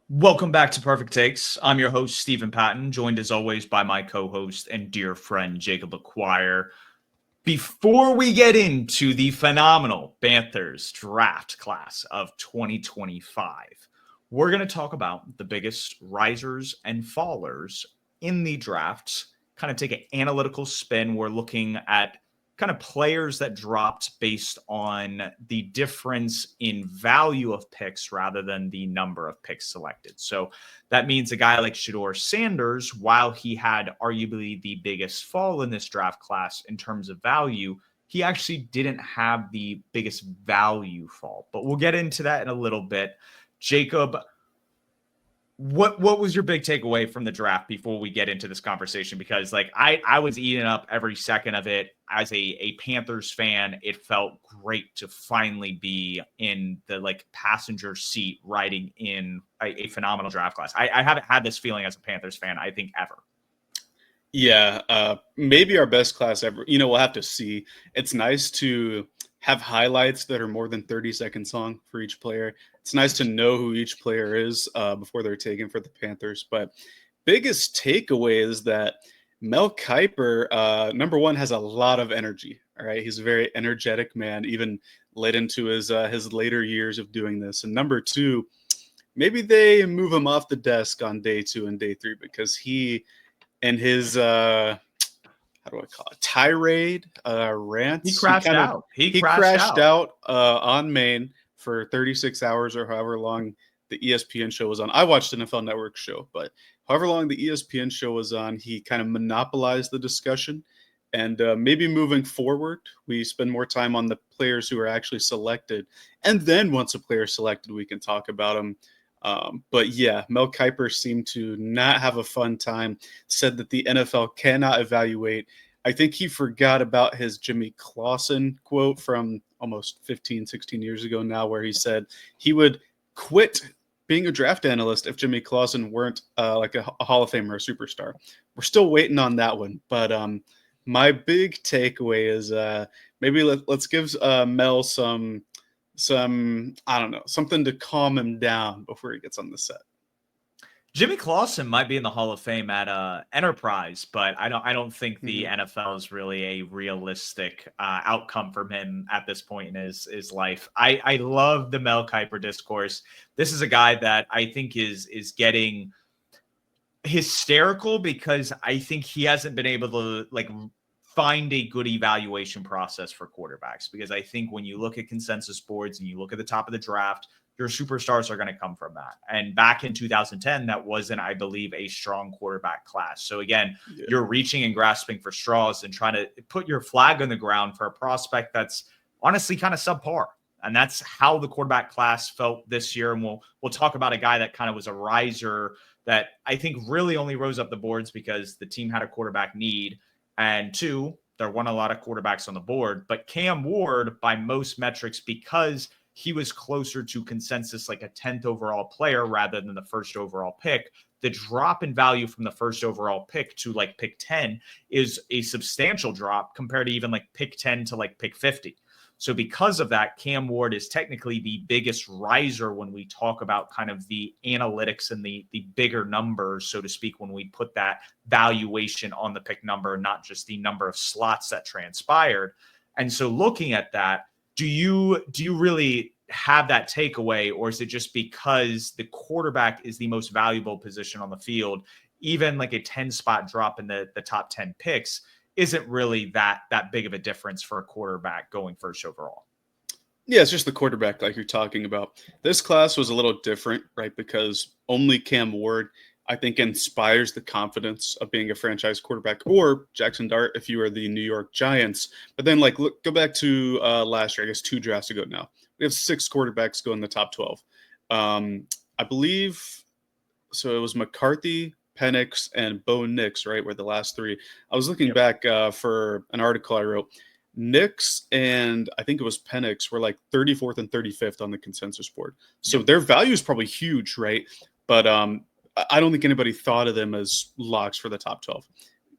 Welcome back to Purrfect Takes. I'm your host, Stephen Patton, joined as always by my co-host and dear friend, Jacob Acquire. Before we get into the phenomenal Panthers Draft Class of 2025, we're going to talk about the biggest risers and fallers in the drafts, kind of take an analytical spin. We're looking at kind of players that dropped based on the difference in value of picks rather than the number of picks selected. So that means a guy like Shedeur Sanders, while he had arguably the biggest fall in this draft class in terms of value, he actually didn't have the biggest value fall. But we'll get into that in a little bit. Jacob, what was your big takeaway from the draft before we get into this conversation? Because like I was eating up every second of it as a Panthers fan. It felt great to finally be in the like passenger seat riding in a phenomenal draft class. I haven't had this feeling as a Panthers fan, I think, ever. Yeah, maybe our best class ever. We'll have to see. It's nice to have highlights that are more than 30 seconds long for each player. It's nice to know who each player is before they're taken for the Panthers. But biggest takeaway is that Mel Kiper, number one, has a lot of energy. All right, he's a very energetic man, even led into his later years of doing this. And number two, maybe they move him off the desk on day 2 and day 3 because he and his how do I call it, tirade, rants. He crashed out. He crashed out on Maine for 36 hours or however long the ESPN show was on. I watched an NFL Network show, but however long the ESPN show was on, he kind of monopolized the discussion. And maybe moving forward, we spend more time on the players who are actually selected. And then once a player is selected, we can talk about them. But yeah, Mel Kiper seemed to not have a fun time, said that the NFL cannot evaluate. I think he forgot about his Jimmy Clausen quote from almost 15, 16 years ago now, where he said he would quit being a draft analyst if Jimmy Clausen weren't like a Hall of Famer or a superstar. We're still waiting on that one. But my big takeaway is maybe let's give Mel some I don't know, something to calm him down before he gets on the set. Jimmy Clausen might be in the Hall of Fame at Enterprise, but I don't think the NFL is really a realistic outcome from him at this point in his life. I love the Mel Kiper discourse. This is a guy that I think is getting hysterical because I think he hasn't been able to like find a good evaluation process for quarterbacks, because I think when you look at consensus boards and you look at the top of the draft, your superstars are going to come from that. And back in 2010, that wasn't, I believe, a strong quarterback class. So again, you're reaching and grasping for straws and trying to put your flag on the ground for a prospect that's honestly kind of subpar. And that's how the quarterback class felt this year. And we'll talk about a guy that kind of was a riser that I think really only rose up the boards because the team had a quarterback need. And two, there weren't a lot of quarterbacks on the board. But Cam Ward, by most metrics, because he was closer to consensus like a 10th overall player rather than the first overall pick, the drop in value from the first overall pick to like pick 10 is a substantial drop compared to even like pick 10 to like pick 50. So because of that, Cam Ward is technically the biggest riser when we talk about kind of the analytics and the bigger numbers, so to speak, when we put that valuation on the pick number, not just the number of slots that transpired. And so looking at that, do you really have that takeaway, or is it just because the quarterback is the most valuable position on the field, even like a 10 spot drop in the top 10 picks isn't really that big of a difference for a quarterback going first overall? Yeah, it's just the quarterback like you're talking about. This class was a little different, right? Because only Cam Ward, I think, inspires the confidence of being a franchise quarterback, or Jackson Dart if you are the New York Giants. But then, like, go back to last year, I guess 2 drafts ago now. We have 6 quarterbacks go in the top 12. I believe, so it was McCarthy, Penix, and Bo Nix, right, were the last 3. I was looking back for an article I wrote. Nix and I think it was Penix were like 34th and 35th on the consensus board. So their value is probably huge, right? But I don't think anybody thought of them as locks for the top 12.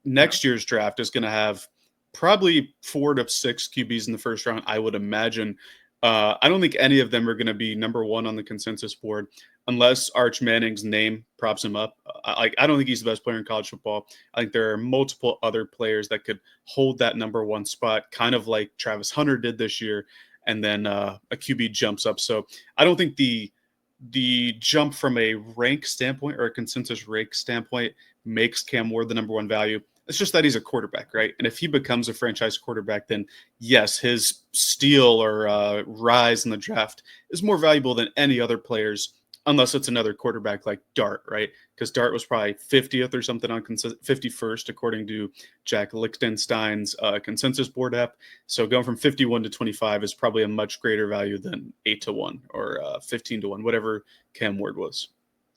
Next year's draft is going to have probably 4 to 6 QBs in the first round, I would imagine. I don't think any of them are going to be number one on the consensus board unless Arch Manning's name props him up. I don't think he's the best player in college football. I think there are multiple other players that could hold that number one spot, kind of like Travis Hunter did this year, and then a QB jumps up. So I don't think the jump from a rank standpoint or a consensus rank standpoint makes Cam Ward the number one value. It's just that he's a quarterback, right? And if he becomes a franchise quarterback, then yes, his steal or rise in the draft is more valuable than any other players, unless it's another quarterback like Dart, right? Because Dart was probably 50th or something on 51st, according to Jack Lichtenstein's consensus board app. So going from 51 to 25 is probably a much greater value than 8-1 or 15-1, whatever Cam Ward was.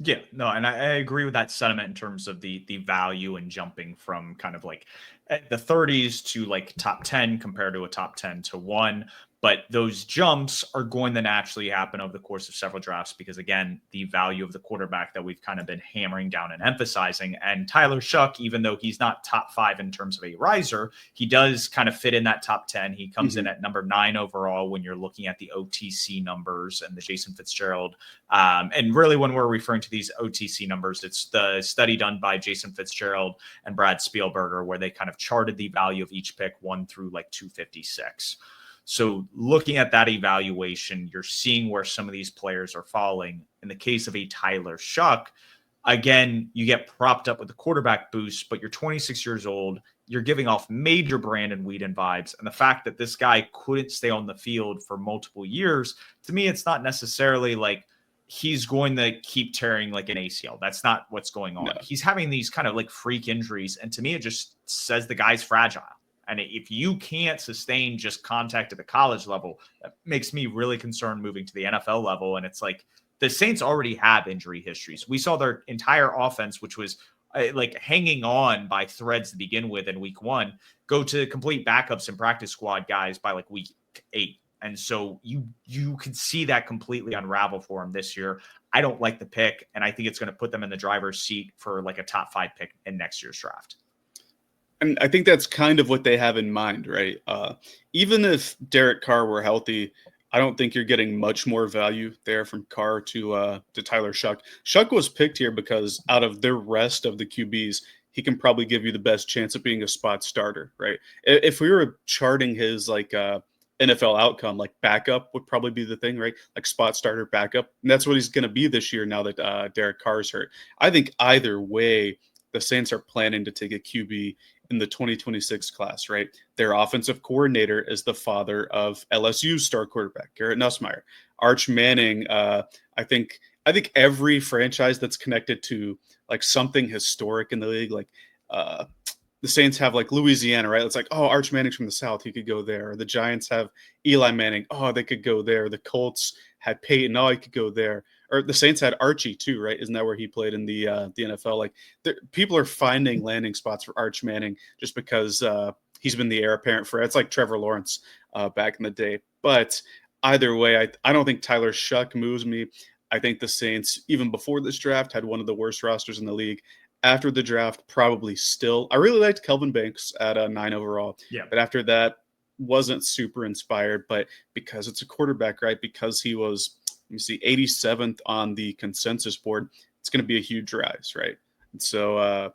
Yeah, no, and I agree with that sentiment in terms of the value in jumping from kind of like the 30s to like top 10 compared to a top 10 to 1. But those jumps are going to naturally happen over the course of several drafts because, again, the value of the quarterback that we've kind of been hammering down and emphasizing. And Tyler Shuck, even though he's not top 5 in terms of a riser, he does kind of fit in that top 10. He comes in at number 9 overall when you're looking at the OTC numbers and the Jason Fitzgerald. And really, when we're referring to these OTC numbers, it's the study done by Jason Fitzgerald and Brad Spielberger, where they kind of charted the value of each pick 1 through like 256. So looking at that evaluation, you're seeing where some of these players are falling. In the case of a Tyler Shuck, again, you get propped up with the quarterback boost, but you're 26 years old. You're giving off major Brandon Weeden vibes. And the fact that this guy couldn't stay on the field for multiple years, to me, it's not necessarily like he's going to keep tearing like an ACL. That's not what's going on. No. He's having these kind of like freak injuries. And to me, it just says the guy's fragile. And if you can't sustain just contact at the college level, that makes me really concerned moving to the NFL level. And it's like the Saints already have injury histories. We saw their entire offense, which was like hanging on by threads to begin with in week 1, go to complete backups and practice squad guys by like week 8. And so you could see that completely unravel for him this year. I don't like the pick, and I think it's going to put them in the driver's seat for like a top 5 pick in next year's draft. And I think that's kind of what they have in mind, right? Even if Derek Carr were healthy, I don't think you're getting much more value there from Carr to Tyler Shuck. Shuck was picked here because out of the rest of the QBs, he can probably give you the best chance of being a spot starter, right? If we were charting his like NFL outcome, like backup would probably be the thing, right? Like spot starter backup. And that's what he's going to be this year now that Derek Carr's hurt. I think either way, the Saints are planning to take a QB in the 2026 class, right? Their offensive coordinator is the father of LSU's star quarterback, Garrett Nussmeier. Arch Manning, I think every franchise that's connected to like something historic in the league, like the Saints have like Louisiana, right? It's like, oh, Arch Manning's from the South, he could go there. Or the Giants have Eli Manning, oh, they could go there. The Colts had Peyton, oh, he could go there. Or the Saints had Archie too, right? Isn't that where he played in the NFL? Like people are finding landing spots for Arch Manning just because he's been the heir apparent for. It's like Trevor Lawrence back in the day. But either way, I don't think Tyler Shuck moves me. I think the Saints, even before this draft, had one of the worst rosters in the league. After the draft, probably still. I really liked Kelvin Banks at 9 overall. Yeah. But after that, wasn't super inspired. But because it's a quarterback, right? Because he was, 87th on the consensus board, it's going to be a huge rise, right? And so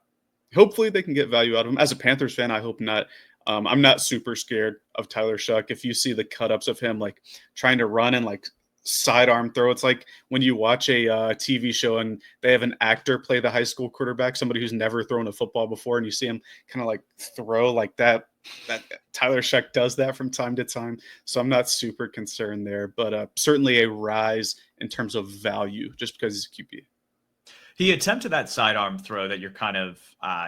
hopefully they can get value out of him. As a Panthers fan, I hope not. I'm not super scared of Tyler Shuck. If you see the cut-ups of him like trying to run and like sidearm throw, it's like when you watch a TV show and they have an actor play the high school quarterback, somebody who's never thrown a football before, and you see him kind of like throw like that Tyler Shuck does that from time to time. So I'm not super concerned there, but certainly a rise in terms of value just because he's a QB. He attempted that sidearm throw that you're kind of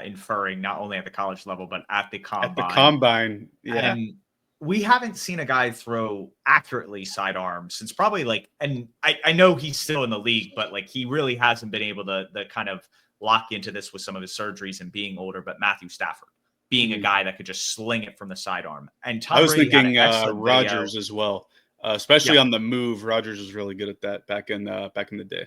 inferring not only at the college level, but at the combine. At the combine, yeah. And we haven't seen a guy throw accurately sidearm since probably like, and I know he's still in the league, but like he really hasn't been able to kind of lock into this with some of his surgeries and being older, but Matthew Stafford being a guy that could just sling it from the sidearm. And Tom I was Brady thinking Rodgers as well, especially on the move. Rodgers was really good at that back in the day.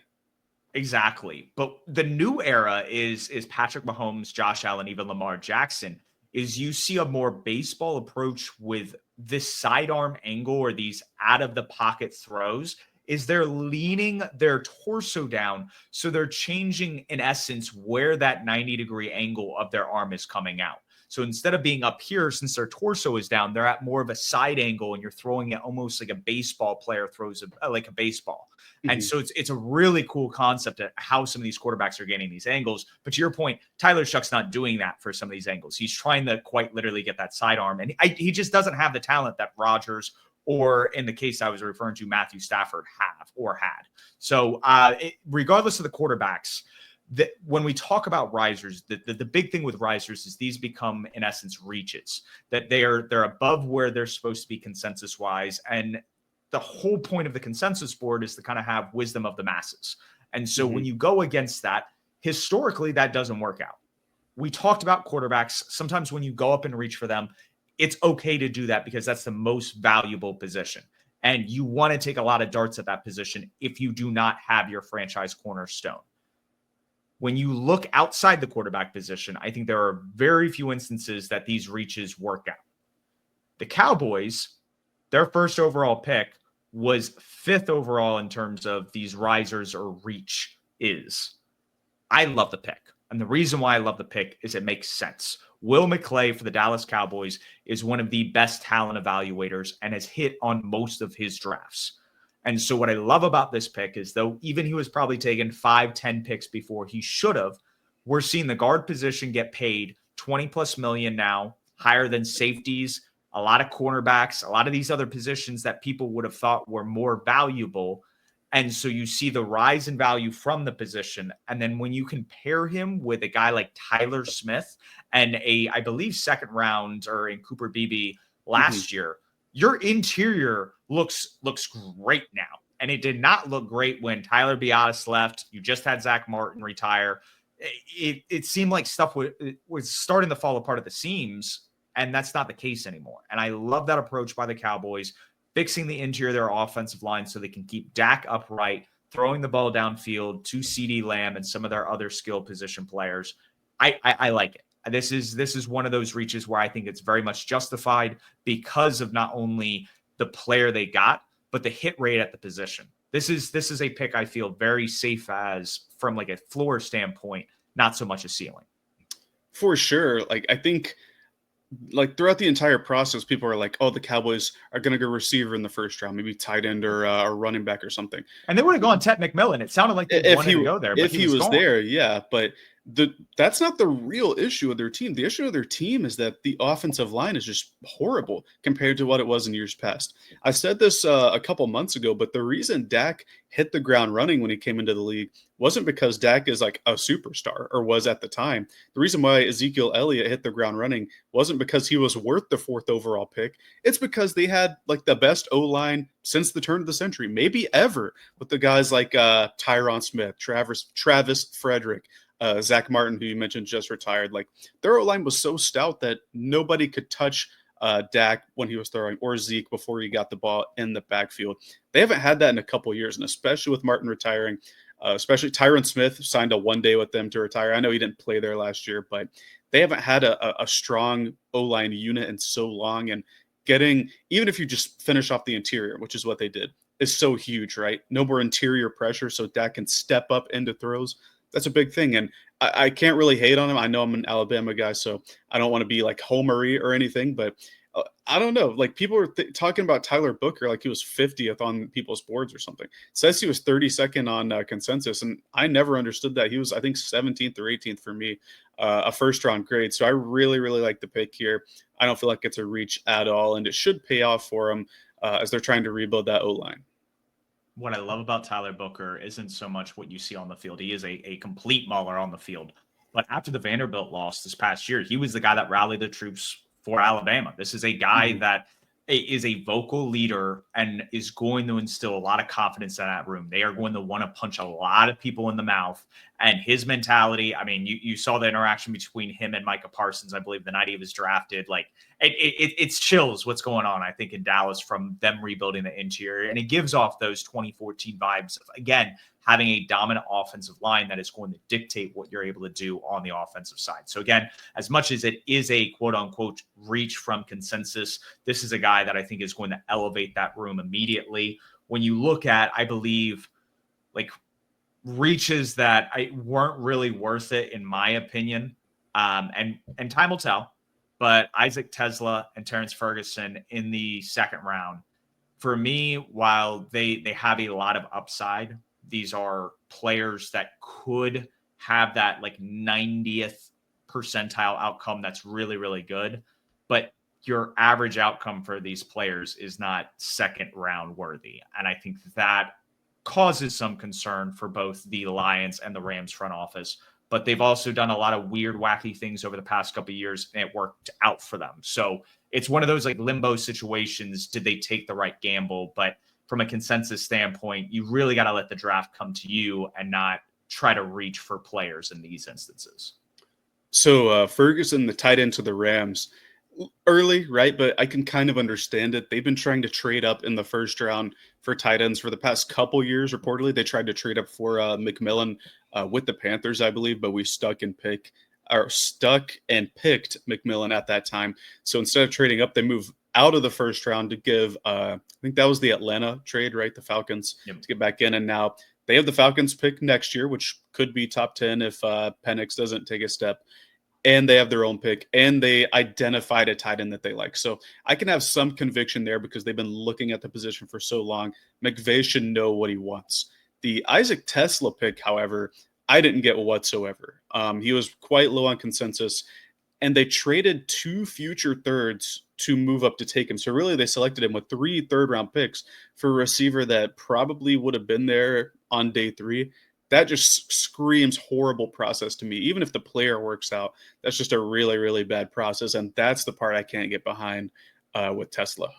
Exactly. But the new era is Patrick Mahomes, Josh Allen, even Lamar Jackson, is you see a more baseball approach with this sidearm angle or these out of the pocket throws is they're leaning their torso down. So they're changing, in essence, where that 90-degree angle of their arm is coming out. So instead of being up here, since their torso is down, they're at more of a side angle, and you're throwing it almost like a baseball player throws like a baseball. And so it's a really cool concept of how some of these quarterbacks are getting these angles. But to your point, Tyler Shuck's not doing that for some of these angles. He's trying to quite literally get that sidearm, and he just doesn't have the talent that Rodgers, or in the case I was referring to, Matthew Stafford, had. So regardless of the quarterbacks, when we talk about risers, the big thing with risers is these become, in essence, reaches, that they're above where they're supposed to be consensus wise. And the whole point of the consensus board is to kind of have wisdom of the masses. And so when you go against that, historically, that doesn't work out. We talked about quarterbacks. Sometimes when you go up and reach for them, it's okay to do that because that's the most valuable position. And you want to take a lot of darts at that position if you do not have your franchise cornerstone. When you look outside the quarterback position, I think there are very few instances that these reaches work out. The Cowboys, their first overall pick was 5th overall in terms of these risers or reach is. I love the pick. And the reason why I love the pick is it makes sense. Will McClay for the Dallas Cowboys is one of the best talent evaluators and has hit on most of his drafts. And so what I love about this pick is, though even he was probably taken 5-10 picks before he should have, we're seeing the guard position get paid $20+ million now, higher than safeties, a lot of cornerbacks, a lot of these other positions that people would have thought were more valuable. And so you see the rise in value from the position. And then when you compare him with a guy like Tyler Smith and I believe second round or in Cooper Beebe last year, your interior looks great now. And it did not look great when Tyler Biadasz left. You just had Zach Martin retire. It seemed like stuff was starting to fall apart at the seams, and that's not the case anymore. And I love that approach by the Cowboys, fixing the interior of their offensive line so they can keep Dak upright, throwing the ball downfield to CeeDee Lamb and some of their other skill position players. I like it. This is one of those reaches where I think it's very much justified because of not only the player they got, but the hit rate at the position. This is a pick I feel very safe as from like a floor standpoint, not so much a ceiling. For sure. Like, I think like throughout the entire process, people are like, oh, the Cowboys are going to go receiver in the first round, maybe tight end or a running back or something. And they would have gone Ted McMillan. It sounded like they wanted to go there, but if he was there, yeah. But that's not the real issue of their team. The issue of their team is that the offensive line is just horrible compared to what it was in years past. I said this a couple months ago, but the reason Dak hit the ground running when he came into the league wasn't because Dak is like a superstar or was at the time. The reason why Ezekiel Elliott hit the ground running wasn't because he was worth the 4th overall pick. It's because they had like the best O-line since the turn of the century, maybe ever, with the guys like Tyron Smith, Travis Frederick, Zach Martin, who you mentioned just retired. Like, their O-line was so stout that nobody could touch Dak when he was throwing, or Zeke before he got the ball in the backfield. They haven't had that in a couple years, and especially with Martin retiring, especially Tyron Smith signed a 1-day with them to retire. I know he didn't play there last year, but they haven't had a strong O-line unit in so long. And getting, even if you just finish off the interior, which is what they did, is so huge, right? No more interior pressure, so Dak can step up into throws. That's a big thing. And I can't really hate on him. I know I'm an Alabama guy, so I don't want to be like homery or anything, but I don't know. Like, people were talking about Tyler Booker like he was 50th on people's boards or something. It says he was 32nd on consensus, and I never understood that. He was, I think, 17th or 18th for me, a first-round grade. So I really, really like the pick here. I don't feel like it's a reach at all, and it should pay off for him as they're trying to rebuild that O-line. What I love about Tyler Booker isn't so much what you see on the field. He is a complete mauler on the field. But after the Vanderbilt loss this past year, he was the guy that rallied the troops for Alabama. This is a guy that is a vocal leader and is going to instill a lot of confidence in that room. They are going to want to punch a lot of people in the mouth. And his mentality, I mean, you saw the interaction between him and Micah Parsons, I believe, the night he was drafted. Like, it's chills what's going on, I think, in Dallas from them rebuilding the interior. And it gives off those 2014 vibes of, again, having a dominant offensive line that is going to dictate what you're able to do on the offensive side. So again, as much as it is a quote unquote reach from consensus, this is a guy that I think is going to elevate that room immediately. When you look at, I believe, like, reaches that weren't really worth it, in my opinion. And time will tell, but Isaac Tesla and Terrence Ferguson in the second round, for me, while they have a lot of upside, these are players that could have that like 90th percentile outcome that's really, really good. But your average outcome for these players is not second round worthy. And I think that causes some concern for both the Lions and the Rams front office. But they've also done a lot of weird, wacky things over the past couple of years, and it worked out for them. So it's one of those like limbo situations. Did they take the right gamble? But from a consensus standpoint, you really got to let the draft come to you and not try to reach for players in these instances. So Ferguson, the tight end to the Rams, early, right? But I can kind of understand it. They've been trying to trade up in the first round for tight ends for the past couple years. Reportedly, they tried to trade up for McMillan with the Panthers, I believe, but we stuck and picked McMillan at that time. So instead of trading up, they moved out of the first round to give, I think that was the Atlanta trade, right? The Falcons to get back in. And now they have the Falcons pick next year, which could be top 10 if Penix doesn't take a step. And they have their own pick, and they identified a tight end that they like. So I can have some conviction there because they've been looking at the position for so long. McVay should know what he wants. The Isaac Tesla pick, however, I didn't get whatsoever. He was quite low on consensus, and they traded 2 future thirds to move up to take him. So really they selected him with 3 third-round picks for a receiver that probably would have been there on day 3. That just screams horrible process to me. Even if the player works out, that's just a really, really bad process. And that's the part I can't get behind with Tesla.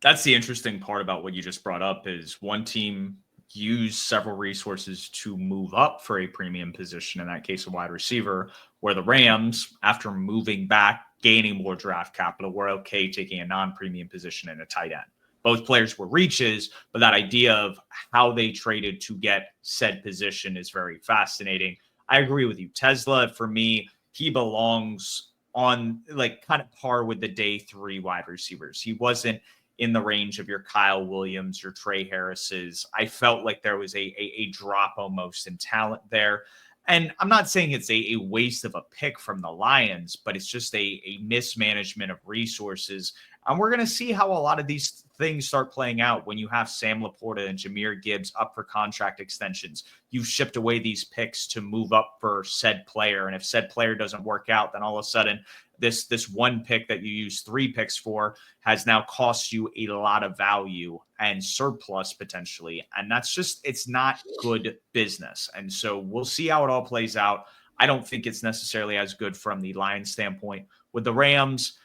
That's the interesting part about what you just brought up is one team used several resources to move up for a premium position, in that case, a wide receiver, where the Rams, after moving back, gaining more draft capital, were okay taking a non-premium position in a tight end. Both players were reaches, but that idea of how they traded to get said position is very fascinating. I agree with you. Tesla, for me, he belongs on like kind of par with the day 3 wide receivers. He wasn't in the range of your Kyle Williams, your Trey Harris's. I felt like there was a drop almost in talent there. And I'm not saying it's a waste of a pick from the Lions, but it's just a mismanagement of resources. And we're going to see how a lot of these things start playing out when you have Sam Laporta and Jahmyr Gibbs up for contract extensions. You've shipped away these picks to move up for said player. And if said player doesn't work out, then all of a sudden this one pick that you used 3 picks for has now cost you a lot of value and surplus potentially. And that's just, it's not good business. And so we'll see how it all plays out. I don't think it's necessarily as good from the Lions standpoint. With the Rams,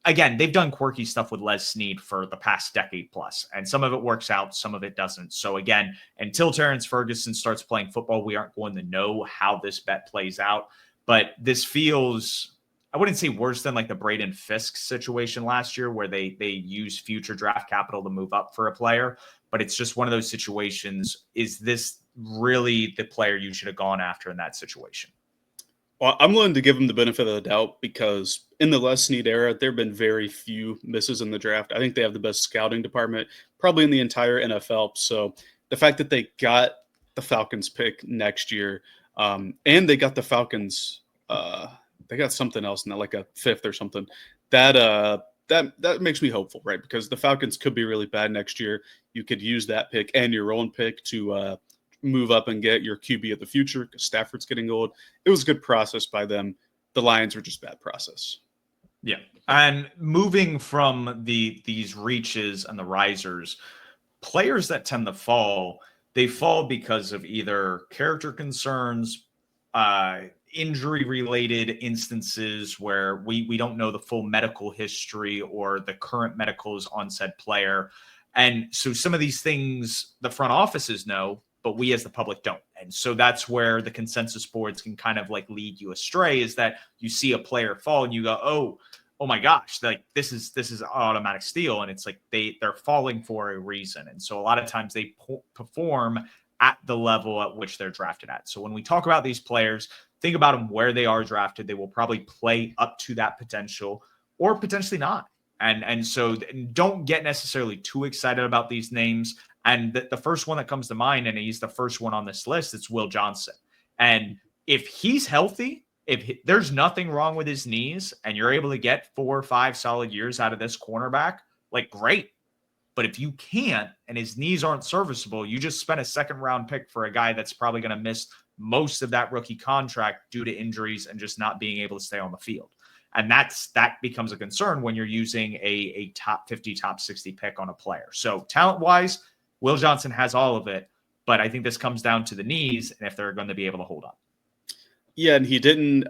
again, they've done quirky stuff with Les Snead for the past decade plus, and some of it works out, some of it doesn't. So again, until Terrence Ferguson starts playing football, we aren't going to know how this bet plays out. But this feels, I wouldn't say worse than like the Braden Fisk situation last year where they use future draft capital to move up for a player. But it's just one of those situations. Is this really the player you should have gone after in that situation? Well, I'm willing to give him the benefit of the doubt because in the Les Snead era, there have been very few misses in the draft. I think they have the best scouting department, probably in the entire NFL. So the fact that they got the Falcons pick next year, and they got the Falcons, they got something else in that, like a 5th or something. That makes me hopeful, right? Because the Falcons could be really bad next year. You could use that pick and your own pick to move up and get your QB of the future because Stafford's getting old. It was a good process by them. The Lions were just bad process. Yeah. And moving from these reaches and the risers, players that tend to fall, they fall because of either character concerns, injury-related instances where we don't know the full medical history or the current medicals on said player. And so some of these things the front offices know, but we as the public don't. And so that's where the consensus boards can kind of like lead you astray, is that you see a player fall and you go, oh my gosh, like this is an automatic steal. And it's like they're falling for a reason. And so a lot of times they perform at the level at which they're drafted at. So when we talk about these players, think about them where they are drafted. They will probably play up to that potential or potentially not. And so don't get necessarily too excited about these names. And the first one that comes to mind, and he's the first one on this list, it's Will Johnson. And if he's healthy, there's nothing wrong with his knees and you're able to get 4 or 5 solid years out of this cornerback, like great. But if you can't and his knees aren't serviceable, you just spent a second round pick for a guy that's probably going to miss most of that rookie contract due to injuries and just not being able to stay on the field. And that becomes a concern when you're using a top 50, top 60 pick on a player. So talent-wise, Will Johnson has all of it, but I think this comes down to the knees and if they're going to be able to hold up. Yeah, and he didn't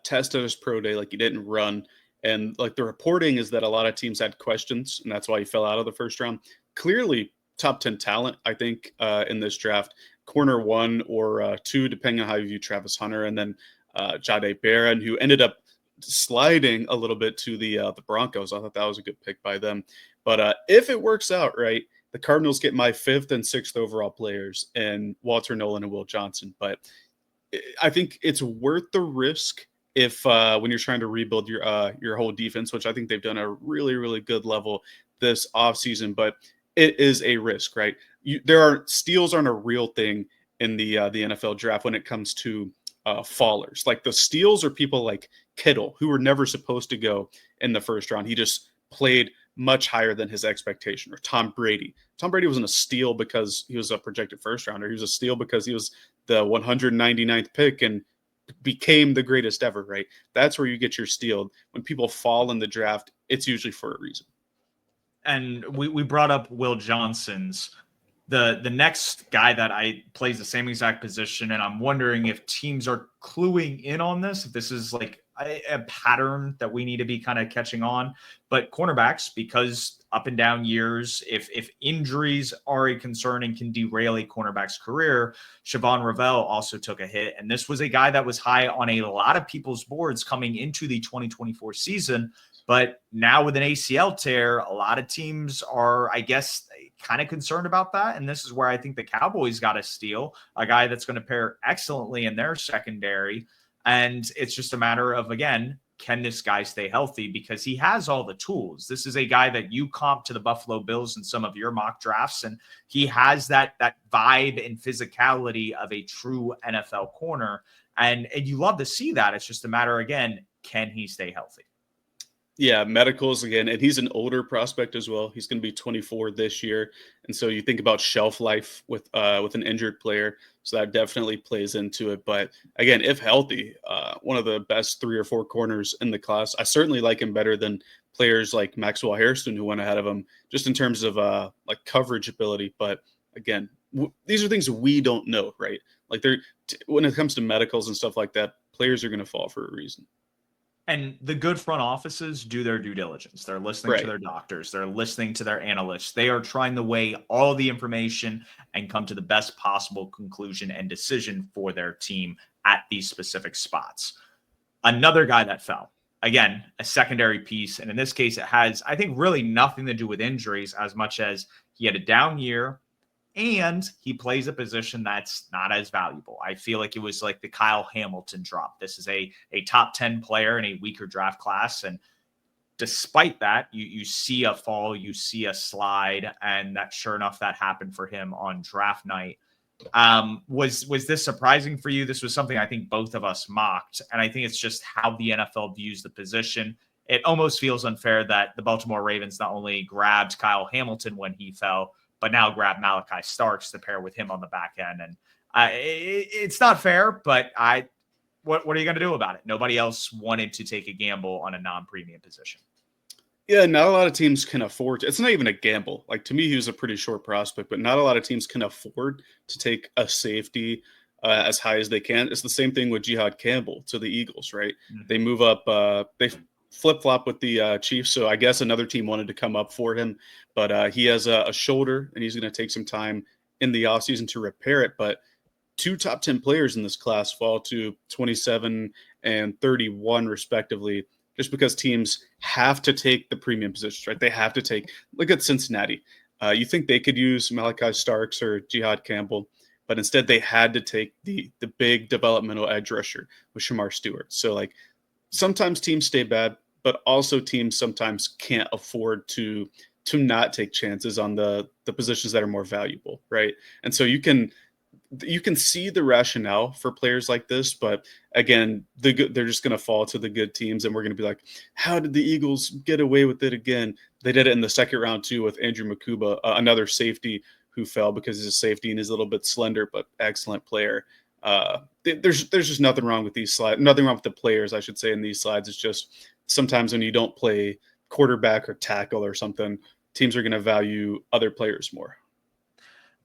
test at his pro day, like he didn't run. And like the reporting is that a lot of teams had questions, and that's why he fell out of the first round. Clearly, top 10 talent, I think, in this draft. Corner 1 or 2, depending on how you view Travis Hunter, and then Jahdae Barron, who ended up sliding a little bit to the Broncos. I thought that was a good pick by them. But if it works out right, the Cardinals get my 5th and 6th overall players, and Walter Nolan and Will Johnson. But I think it's worth the risk if when you're trying to rebuild your whole defense, which I think they've done a really, really good level this offseason, but it is a risk, right? Steals aren't a real thing in the NFL draft when it comes to fallers. Like the steals are people like Kittle, who were never supposed to go in the first round. He just played much higher than his expectation. Or Tom Brady. Tom Brady wasn't a steal because he was a projected first rounder. He was a steal because he was the 199th pick and became the greatest ever, right? That's where you get your steal. When people fall in the draft, it's usually for a reason. And we brought up Will Johnson's. The next guy that plays the same exact position, and I'm wondering if teams are cluing in on this, if this is like a pattern that we need to be kind of catching on. But cornerbacks, because up and down years, if injuries are a concern and can derail a cornerback's career, Siobhan Revell also took a hit. And this was a guy that was high on a lot of people's boards coming into the 2024 season. But now with an ACL tear, a lot of teams are, I guess, kind of concerned about that. And this is where I think the Cowboys got to steal a guy that's going to pair excellently in their secondary. And it's just a matter of, again, can this guy stay healthy? Because he has all the tools. This is a guy that you comp to the Buffalo Bills in some of your mock drafts. And he has that vibe and physicality of a true NFL corner. And you love to see that. It's just a matter, again, can he stay healthy? Yeah, medicals again, and he's an older prospect as well. He's going to be 24 this year, and so you think about shelf life with an injured player, so that definitely plays into it. But again, if healthy, one of the best 3 or 4 corners in the class. I certainly like him better than players like Maxwell Hairston, who went ahead of him, just in terms of like coverage ability. But again, these are things we don't know, right? Like when it comes to medicals and stuff like that, players are going to fall for a reason. And the good front offices do their due diligence. They're listening to their doctors. They're listening to their analysts. They are trying to weigh all the information and come to the best possible conclusion and decision for their team at these specific spots. Another guy that fell, again, a secondary piece. And in this case, it has, I think, really nothing to do with injuries as much as he had a down year and he plays a position that's not as valuable. I feel like it was like the Kyle Hamilton drop. This is a top 10 player in a weaker draft class. And despite that, you see a fall, you see a slide, and that sure enough, that happened for him on draft night. Was this surprising for you? This was something I think both of us mocked. And I think it's just how the NFL views the position. It almost feels unfair that the Baltimore Ravens not only grabbed Kyle Hamilton when he fell, but now grab Malachi Starks to pair with him on the back end. And it's not fair, but what are you going to do about it? Nobody else wanted to take a gamble on a non-premium position. Yeah, not a lot of teams can afford to. It's not even a gamble. Like, to me, he was a pretty short prospect, but not a lot of teams can afford to take a safety as high as they can. It's the same thing with Jihad Campbell to the Eagles, right? Mm-hmm. They move up. They flip-flop with the Chiefs, so I guess another team wanted to come up for him, but he has a shoulder, and he's going to take some time in the offseason to repair it. But 2 top 10 players in this class fall to 27 and 31 respectively, just because teams have to take the premium positions, right? They have to take, look at Cincinnati. You think they could use Malachi Starks or Jihad Campbell, but instead they had to take the big developmental edge rusher with Shamar Stewart. So like sometimes teams stay bad, but also teams sometimes can't afford to not take chances on the positions that are more valuable, right? And so you can see the rationale for players like this, but again, they're just going to fall to the good teams, and we're going to be like, how did the Eagles get away with it again? They did it in the second round too with Andrew Makuba, another safety who fell because he's a safety and he's a little bit slender, but excellent player. There's just nothing wrong with these slides, nothing wrong with the players, I should say, in these slides. It's just sometimes when you don't play quarterback or tackle or something, teams are going to value other players more.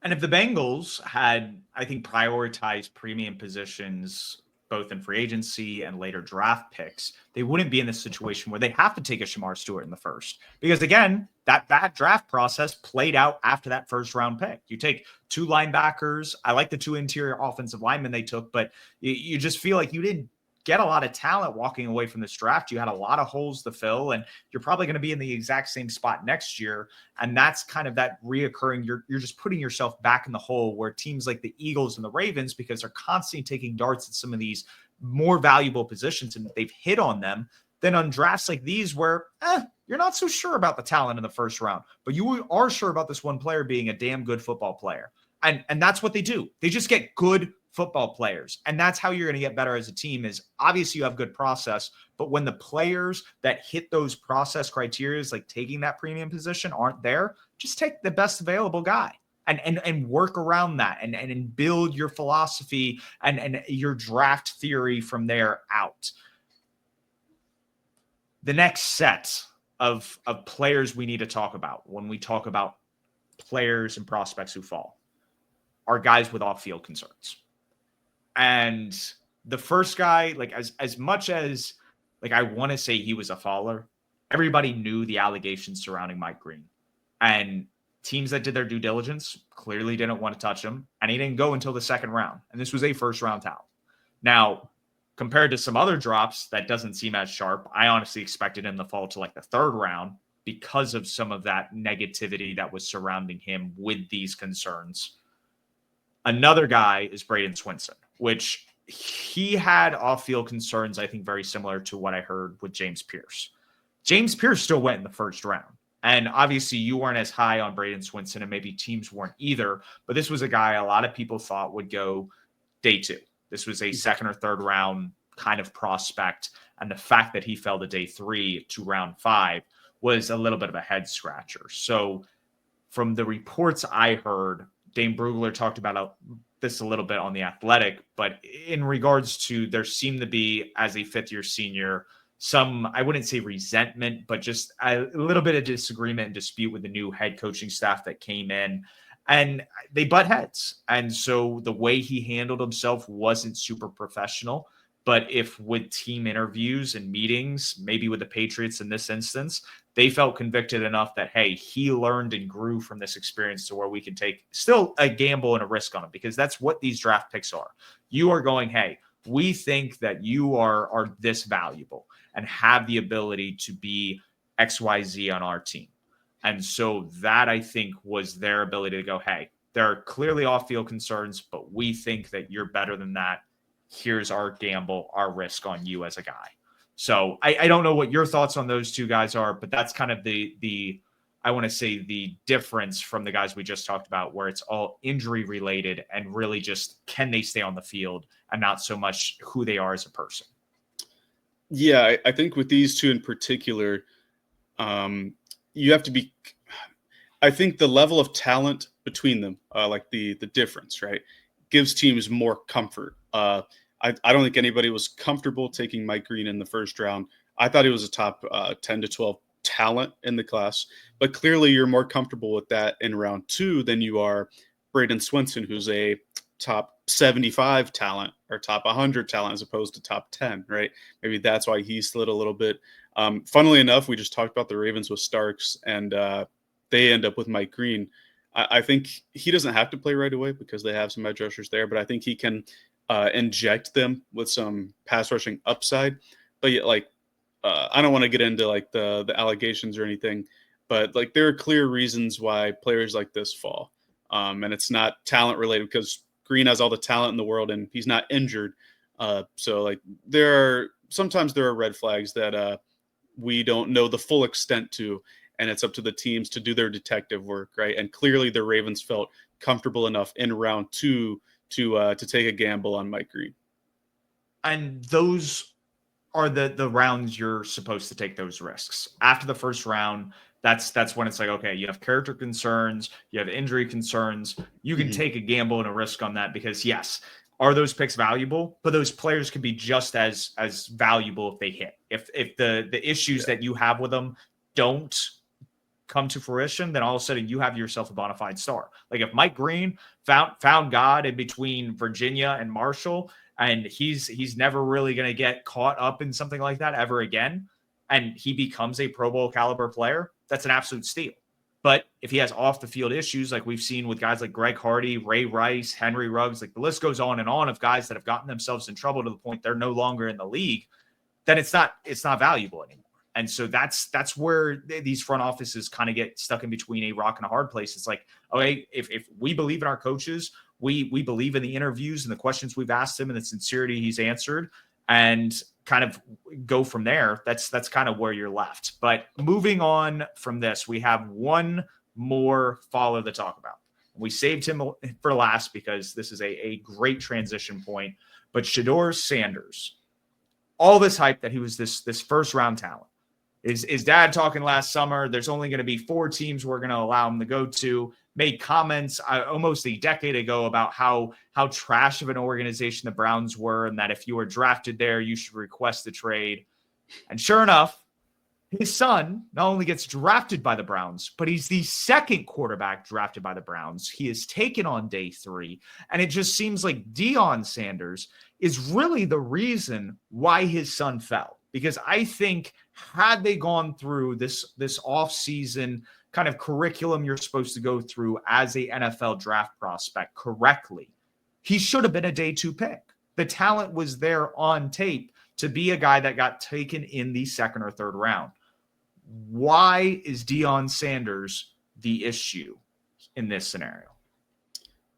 And if the Bengals had, I think, prioritized premium positions both in free agency and later draft picks, they wouldn't be in this situation where they have to take a Shamar Stewart in the first. Because again, that draft process played out after that first round pick. You take 2 linebackers. I like the 2 interior offensive linemen they took, but you just feel like you didn't get a lot of talent walking away from this draft. You had a lot of holes to fill, and you're probably going to be in the exact same spot next year. And that's kind of that reoccurring. You're just putting yourself back in the hole where teams like the Eagles and the Ravens, because they're constantly taking darts at some of these more valuable positions and they've hit on them, then on drafts like these where you're not so sure about the talent in the first round, but you are sure about this one player being a damn good football player. And that's what they do. They just get good football players. And that's how you're going to get better as a team. Is obviously you have good process, but when the players that hit those process criteria, like taking that premium position, aren't there, just take the best available guy and work around that and build your philosophy and your draft theory from there out. The next set of players we need to talk about when we talk about players and prospects who fall are guys with off-field concerns. And the first guy, like as much as like I want to say he was a faller, everybody knew the allegations surrounding Mike Green. And teams that did their due diligence clearly didn't want to touch him. And he didn't go until the second round. And this was a first-round talent. Now, compared to some other drops, that doesn't seem as sharp. I honestly expected him to fall to like the third round because of some of that negativity that was surrounding him with these concerns. Another guy is Braden Swinson, which he had off-field concerns, I think, very similar to what I heard with James Pierce. James Pierce still went in the first round. And obviously you weren't as high on Braden Swinson, and maybe teams weren't either. But this was a guy a lot of people thought would go day 2. This was a second or third round kind of prospect. And the fact that he fell to day 3 to round 5 was a little bit of a head scratcher. So from the reports I heard, Dane Brugler talked about this a little bit on The Athletic, but in regards to there seemed to be, as a fifth-year senior, some, I wouldn't say resentment, but just a little bit of disagreement and dispute with the new head coaching staff that came in, and they butt heads. And so the way he handled himself wasn't super professional. But if with team interviews and meetings, maybe with the Patriots in this instance, they felt convicted enough that, hey, he learned and grew from this experience to where we can take still a gamble and a risk on him, because that's what these draft picks are. You are going, hey, we think that you are this valuable and have the ability to be XYZ on our team. And so that, I think, was their ability to go, hey, there are clearly off-field concerns, but we think that you're better than that. Here's our gamble, our risk on you as a guy. So I don't know what your thoughts on those two guys are, but that's kind of the I want to say the difference from the guys we just talked about, where it's all injury related and really just can they stay on the field and not so much who they are as a person. Yeah, I think with these two in particular, you have to be, I think the level of talent between them, like the difference, right, gives teams more comfort. I don't think anybody was comfortable taking Mike Green in the first round. I thought he was a top 10 to 12 talent in the class, but clearly you're more comfortable with that in round 2 than you are Braden Swinson, who's a top 75 talent or top 100 talent as opposed to top 10, right? Maybe that's why he slid a little bit. Funnily enough, we just talked about the Ravens with Starks, and they end up with Mike Green. I think he doesn't have to play right away because they have some edge rushers there, but I think he can inject them with some pass rushing upside. But yet, like, I don't want to get into like the allegations or anything, but like there are clear reasons why players like this fall, and it's not talent related because Green has all the talent in the world and he's not injured. So like sometimes there are red flags that we don't know the full extent to, and it's up to the teams to do their detective work, right? And clearly the Ravens felt comfortable enough in round 2 to take a gamble on Mike Green. And those are the rounds you're supposed to take those risks. After the first round, that's when it's like, okay, you have character concerns, you have injury concerns, you can take a gamble and a risk on that because yes, are those picks valuable? But those players could be just as valuable if they hit. If the issues that you have with them don't come to fruition, then all of a sudden you have yourself a bona fide star. Like if Mike Green found God in between Virginia and Marshall, and he's never really going to get caught up in something like that ever again, and he becomes a Pro Bowl caliber player, that's an absolute steal. But if he has off the field issues, like we've seen with guys like Greg Hardy, Ray Rice, Henry Ruggs, like the list goes on and on of guys that have gotten themselves in trouble to the point they're no longer in the league, then it's not valuable anymore. And so that's where these front offices kind of get stuck in between a rock and a hard place. It's like, okay, if we believe in our coaches, we believe in the interviews and the questions we've asked him and the sincerity he's answered, and kind of go from there. That's kind of where you're left. But moving on from this, we have one more follow to talk about. We saved him for last because this is a great transition point. But Shedeur Sanders, all this hype that he was this first round talent. Is dad talking last summer? There's only going to be 4 teams we're going to allow him to go to. Made comments almost a decade ago about how trash of an organization the Browns were, and that if you were drafted there, you should request a trade. And sure enough, his son not only gets drafted by the Browns, but he's the second quarterback drafted by the Browns. He is taken on day 3, and it just seems like Deion Sanders is really the reason why his son fell. Because I think had they gone through this offseason kind of curriculum you're supposed to go through as a NFL draft prospect correctly, he should have been a day 2 pick. The talent was there on tape to be a guy that got taken in the 2nd or 3rd round. Why is Deion Sanders the issue in this scenario?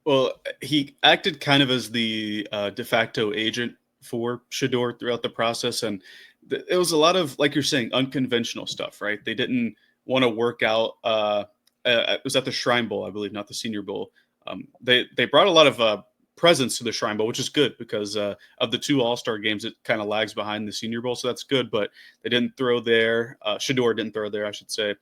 Well, he acted kind of as the de facto agent for Shedeur throughout the process, and it was a lot of, like you're saying, unconventional stuff, right? They didn't want to work out. It was at the Shrine Bowl, I believe, not the Senior Bowl. They brought a lot of presence to the Shrine Bowl, which is good because of the 2 All-Star games, it kind of lags behind the Senior Bowl, so that's good. But they didn't throw there. Shedeur didn't throw there, I should say.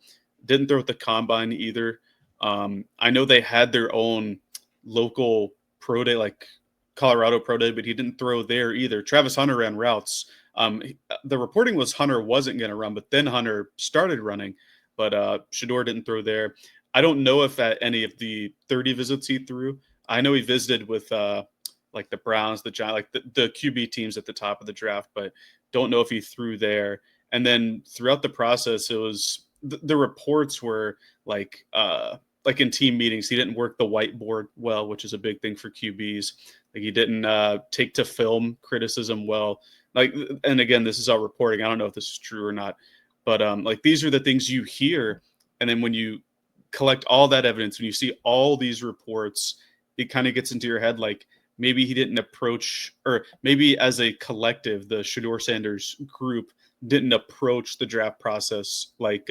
Didn't throw at the Combine either. I know they had their own local pro day, like Colorado pro day, but he didn't throw there either. Travis Hunter ran routes. The reporting was Hunter wasn't going to run, but then Hunter started running. But Shedeur didn't throw there. I don't know if at any of the 30 visits he threw. I know he visited with like the Browns, the Giants, like the QB teams at the top of the draft, but don't know if he threw there. And then throughout the process, it was the reports were like in team meetings, he didn't work the whiteboard well, which is a big thing for QBs. Like he didn't take to film criticism well. Like, and again, this is all reporting. I don't know if this is true or not, but like these are the things you hear, and then when you collect all that evidence, when you see all these reports, it kind of gets into your head like maybe he didn't approach, or maybe as a collective, the Shedeur Sanders group didn't approach the draft process like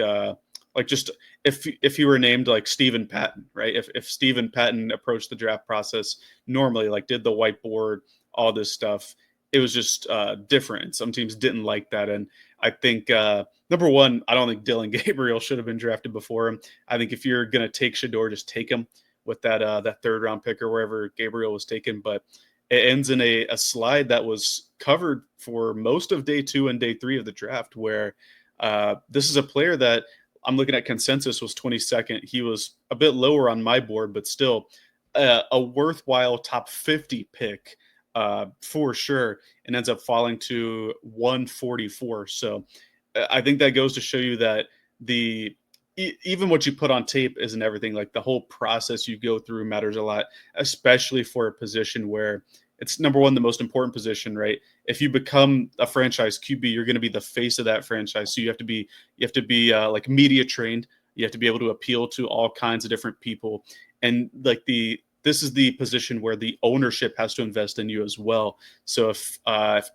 just if he were named like Stephen Patton, right? If Stephen Patton approached the draft process normally, like did the whiteboard, all this stuff, it was just different. Some teams didn't like that. And I think, number one, I don't think Dylan Gabriel should have been drafted before him. I think if you're going to take Shedeur, just take him with that 3rd round pick or wherever Gabriel was taken. But it ends in a slide that was covered for most of day 2 and day 3 of the draft, where this is a player that I'm looking at consensus was 22nd. He was a bit lower on my board, but still a worthwhile top 50 pick. For sure, and ends up falling to 144. So I think that goes to show you that even what you put on tape isn't everything. Like the whole process you go through matters a lot, especially for a position where it's number one, the most important position, right? If you become a franchise QB, you're going to be the face of that franchise. So you have to be like media trained. You have to be able to appeal to all kinds of different people. And like this is the position where the ownership has to invest in you as well. So if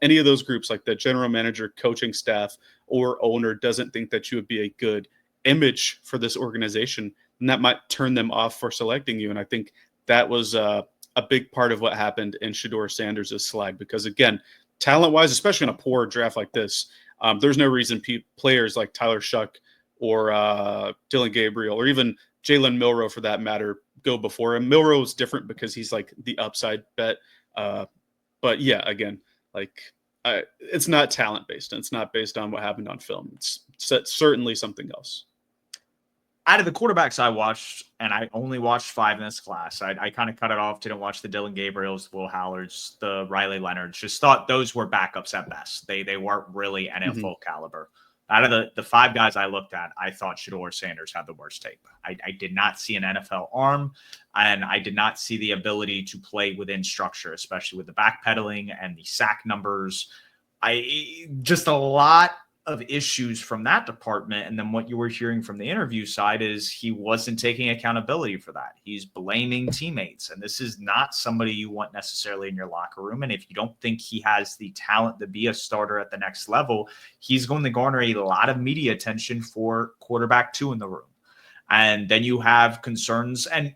any of those groups, like the general manager, coaching staff, or owner, doesn't think that you would be a good image for this organization, then that might turn them off for selecting you. And I think that was a big part of what happened in Shedeur Sanders' slide, because again, talent-wise, especially in a poor draft like this, there's no reason players like Tyler Shuck or Dylan Gabriel or even Jalen Milroe, for that matter, go before him. Milroe is different because he's like the upside bet. But yeah, again, like it's not talent-based, and it's not based on what happened on film. It's certainly something else. Out of the quarterbacks I watched, and I only watched 5 in this class, I kind of cut it off, didn't watch the Dylan Gabriels, Will Hallards, the Riley Leonards, just thought those were backups at best. They weren't really NFL caliber. Out of the 5 guys I looked at, I thought Shedeur Sanders had the worst tape. I did not see an NFL arm, and I did not see the ability to play within structure, especially with the backpedaling and the sack numbers. Just a lot of issues from that department. And then what you were hearing from the interview side is he wasn't taking accountability for that. He's blaming teammates. And this is not somebody you want necessarily in your locker room. And if you don't think he has the talent to be a starter at the next level, he's going to garner a lot of media attention for quarterback 2 in the room. And then you have concerns. And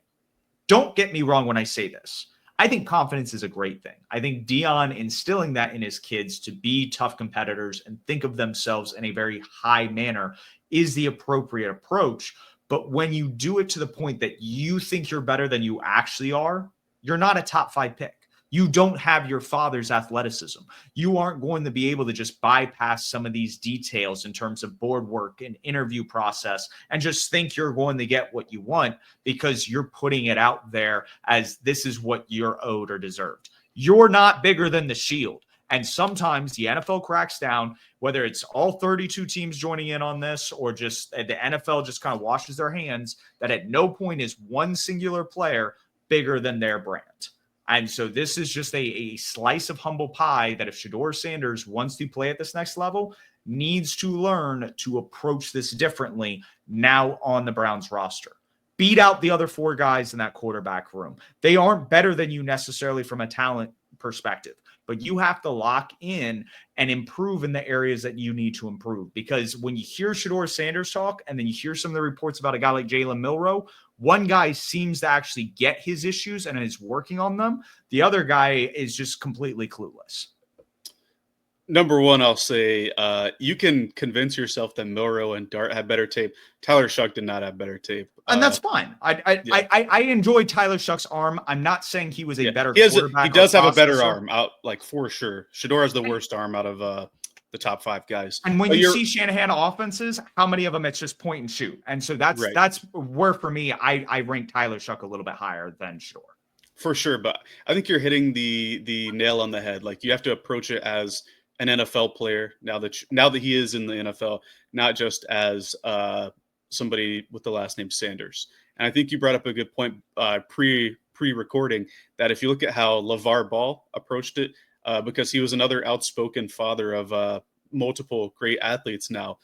don't get me wrong when I say this. I think confidence is a great thing. I think Dion instilling that in his kids to be tough competitors and think of themselves in a very high manner is the appropriate approach. But when you do it to the point that you think you're better than you actually are, you're not a top 5 pick. You don't have your father's athleticism. You aren't going to be able to just bypass some of these details in terms of board work and interview process and just think you're going to get what you want because you're putting it out there as this is what you're owed or deserved. You're not bigger than the shield. And sometimes the NFL cracks down, whether it's all 32 teams joining in on this or just the NFL just kind of washes their hands, that at no point is one singular player bigger than their brand. And so this is just a slice of humble pie that if Shedeur Sanders wants to play at this next level, needs to learn to approach this differently now on the Browns roster. Beat out the other 4 guys in that quarterback room. They aren't better than you necessarily from a talent perspective, but you have to lock in and improve in the areas that you need to improve. Because when you hear Shedeur Sanders talk and then you hear some of the reports about a guy like Jalen Milroe, one guy seems to actually get his issues and is working on them. The other guy is just completely clueless. Number one, I'll say you can convince yourself that Milroe and Dart have better tape. Tyler Shuck did not have better tape. And that's fine. I enjoy Tyler Shuck's arm. I'm not saying he was a better quarterback. He does have a better arm out, like for sure. Shedeur has the worst arm out of the top 5 guys. And when you see Shanahan offenses, how many of them it's just point and shoot? And so that's where for me, I rank Tyler Shuck a little bit higher than Shedeur. For sure, but I think you're hitting the nail on the head. Like you have to approach it as an NFL player now that he is in the NFL, not just as somebody with the last name Sanders. And I think you brought up a good point pre-recording that if you look at how LeVar Ball approached it, because he was another outspoken father of multiple great athletes now,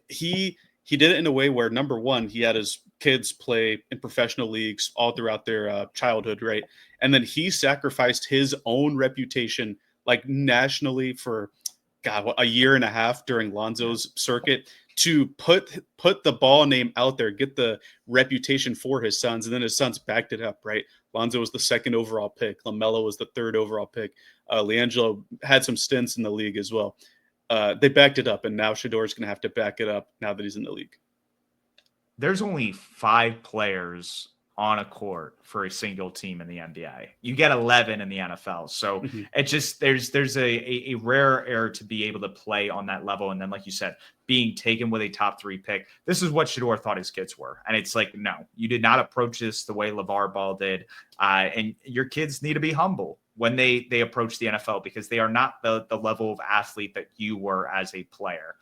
he did it in a way where, number one, he had his kids play in professional leagues all throughout their childhood, right? And then he sacrificed his own reputation like nationally for a year and a half during Lonzo's circuit to put the ball name out there, get the reputation for his sons. And then his sons backed it up, right? Lonzo was the 2nd overall pick. LaMelo was the 3rd overall pick. LiAngelo had some stints in the league as well. They backed it up, and now Shedeur's going to have to back it up now that he's in the league. There's only 5 players on a court for a single team in the NBA. You get 11 in the NFL. So it just, there's a rare air to be able to play on that level. And then, like you said, being taken with a top 3 pick, this is what Shedeur thought his kids were. And it's like, no, you did not approach this the way LeVar Ball did. And your kids need to be humble when they approach the NFL because they are not the level of athlete that you were as a player.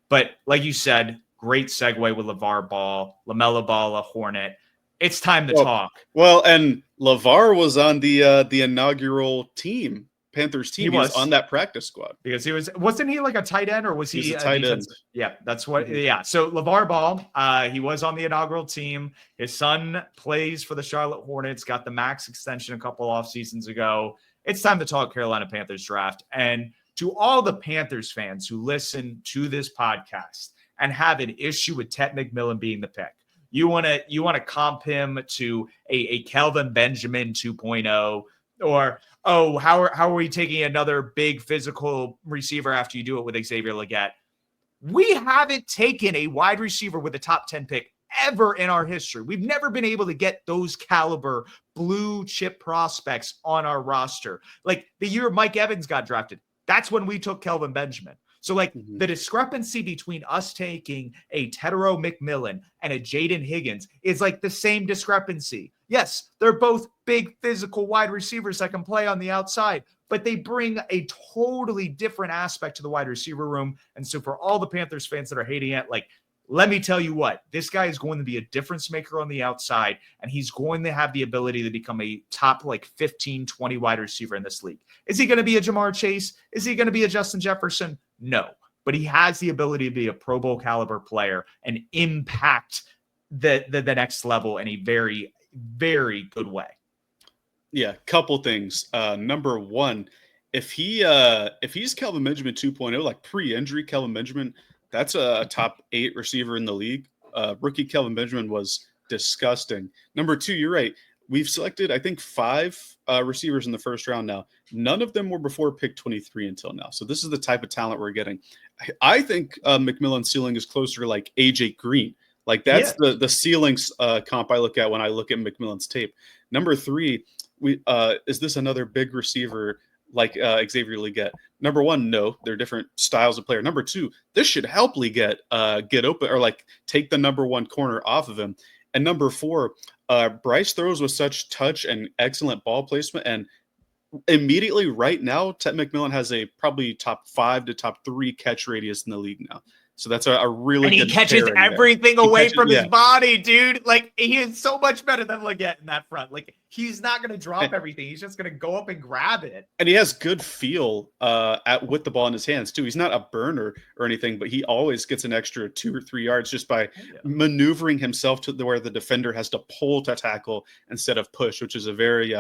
But like you said, Great segue with LeVar Ball, LaMelo Ball, a Hornet. It's time to talk. Well, and LeVar was on the inaugural team. Panthers team. He was on that practice squad because wasn't he like a tight end, or was he a tight end? Yeah, that's what. Yeah. So LeVar Ball, he was on the inaugural team. His son plays for the Charlotte Hornets. Got the max extension a couple off seasons ago. It's time to talk Carolina Panthers draft. And to all the Panthers fans who listen to this podcast and have an issue with Ted McMillan being the pick, you want to comp him to a Kelvin Benjamin 2.0, or how are we taking another big physical receiver after you do it with Xavier Legette? We haven't taken a wide receiver with a top 10 pick ever in our history. We've never been able to get those caliber blue chip prospects on our roster. Like the year Mike Evans got drafted, that's when we took Kelvin Benjamin. So like the discrepancy between us taking a Tetero McMillan and a Jaden Higgins is like the same discrepancy. Yes, they're both big physical wide receivers that can play on the outside, but they bring a totally different aspect to the wide receiver room. And so for all the Panthers fans that are hating it, like, let me tell you what, this guy is going to be a difference maker on the outside, and he's going to have the ability to become a top like 15, 20 wide receiver in this league. Is he going to be a Jamar Chase? Is he going to be a Justin Jefferson? No, but he has the ability to be a Pro Bowl caliber player and impact the next level in a very, very good way. Yeah, couple things. Number one, if he's Kelvin Benjamin 2.0, like pre-injury Kelvin Benjamin, that's a top 8 receiver in the league. Rookie Kelvin Benjamin was disgusting. Number two, you're right. We've selected, I think, 5 receivers in the first round now. None of them were before pick 23 until now. So this is the type of talent we're getting. I think McMillan's ceiling is closer to like AJ Green. Like that's the ceilings comp I look at when I look at McMillan's tape. Number 3, is this another big receiver like Xavier Legette? Number 1, no, they're different styles of player. Number 2, this should help Legette get open or like take the number 1 corner off of him. And number 4, Bryce throws with such touch and excellent ball placement. And immediately right now, Ted McMillan has a probably top 5 to top 3 catch radius in the league now. So that's a really good. And he catches everything away from his body, dude. Like he is so much better than Legette in that front. Like he's not going to drop everything. He's just going to go up and grab it. And he has good feel with the ball in his hands too. He's not a burner or anything, but he always gets an extra 2 or 3 yards just by maneuvering himself to where the defender has to pull to tackle instead of push, which is a very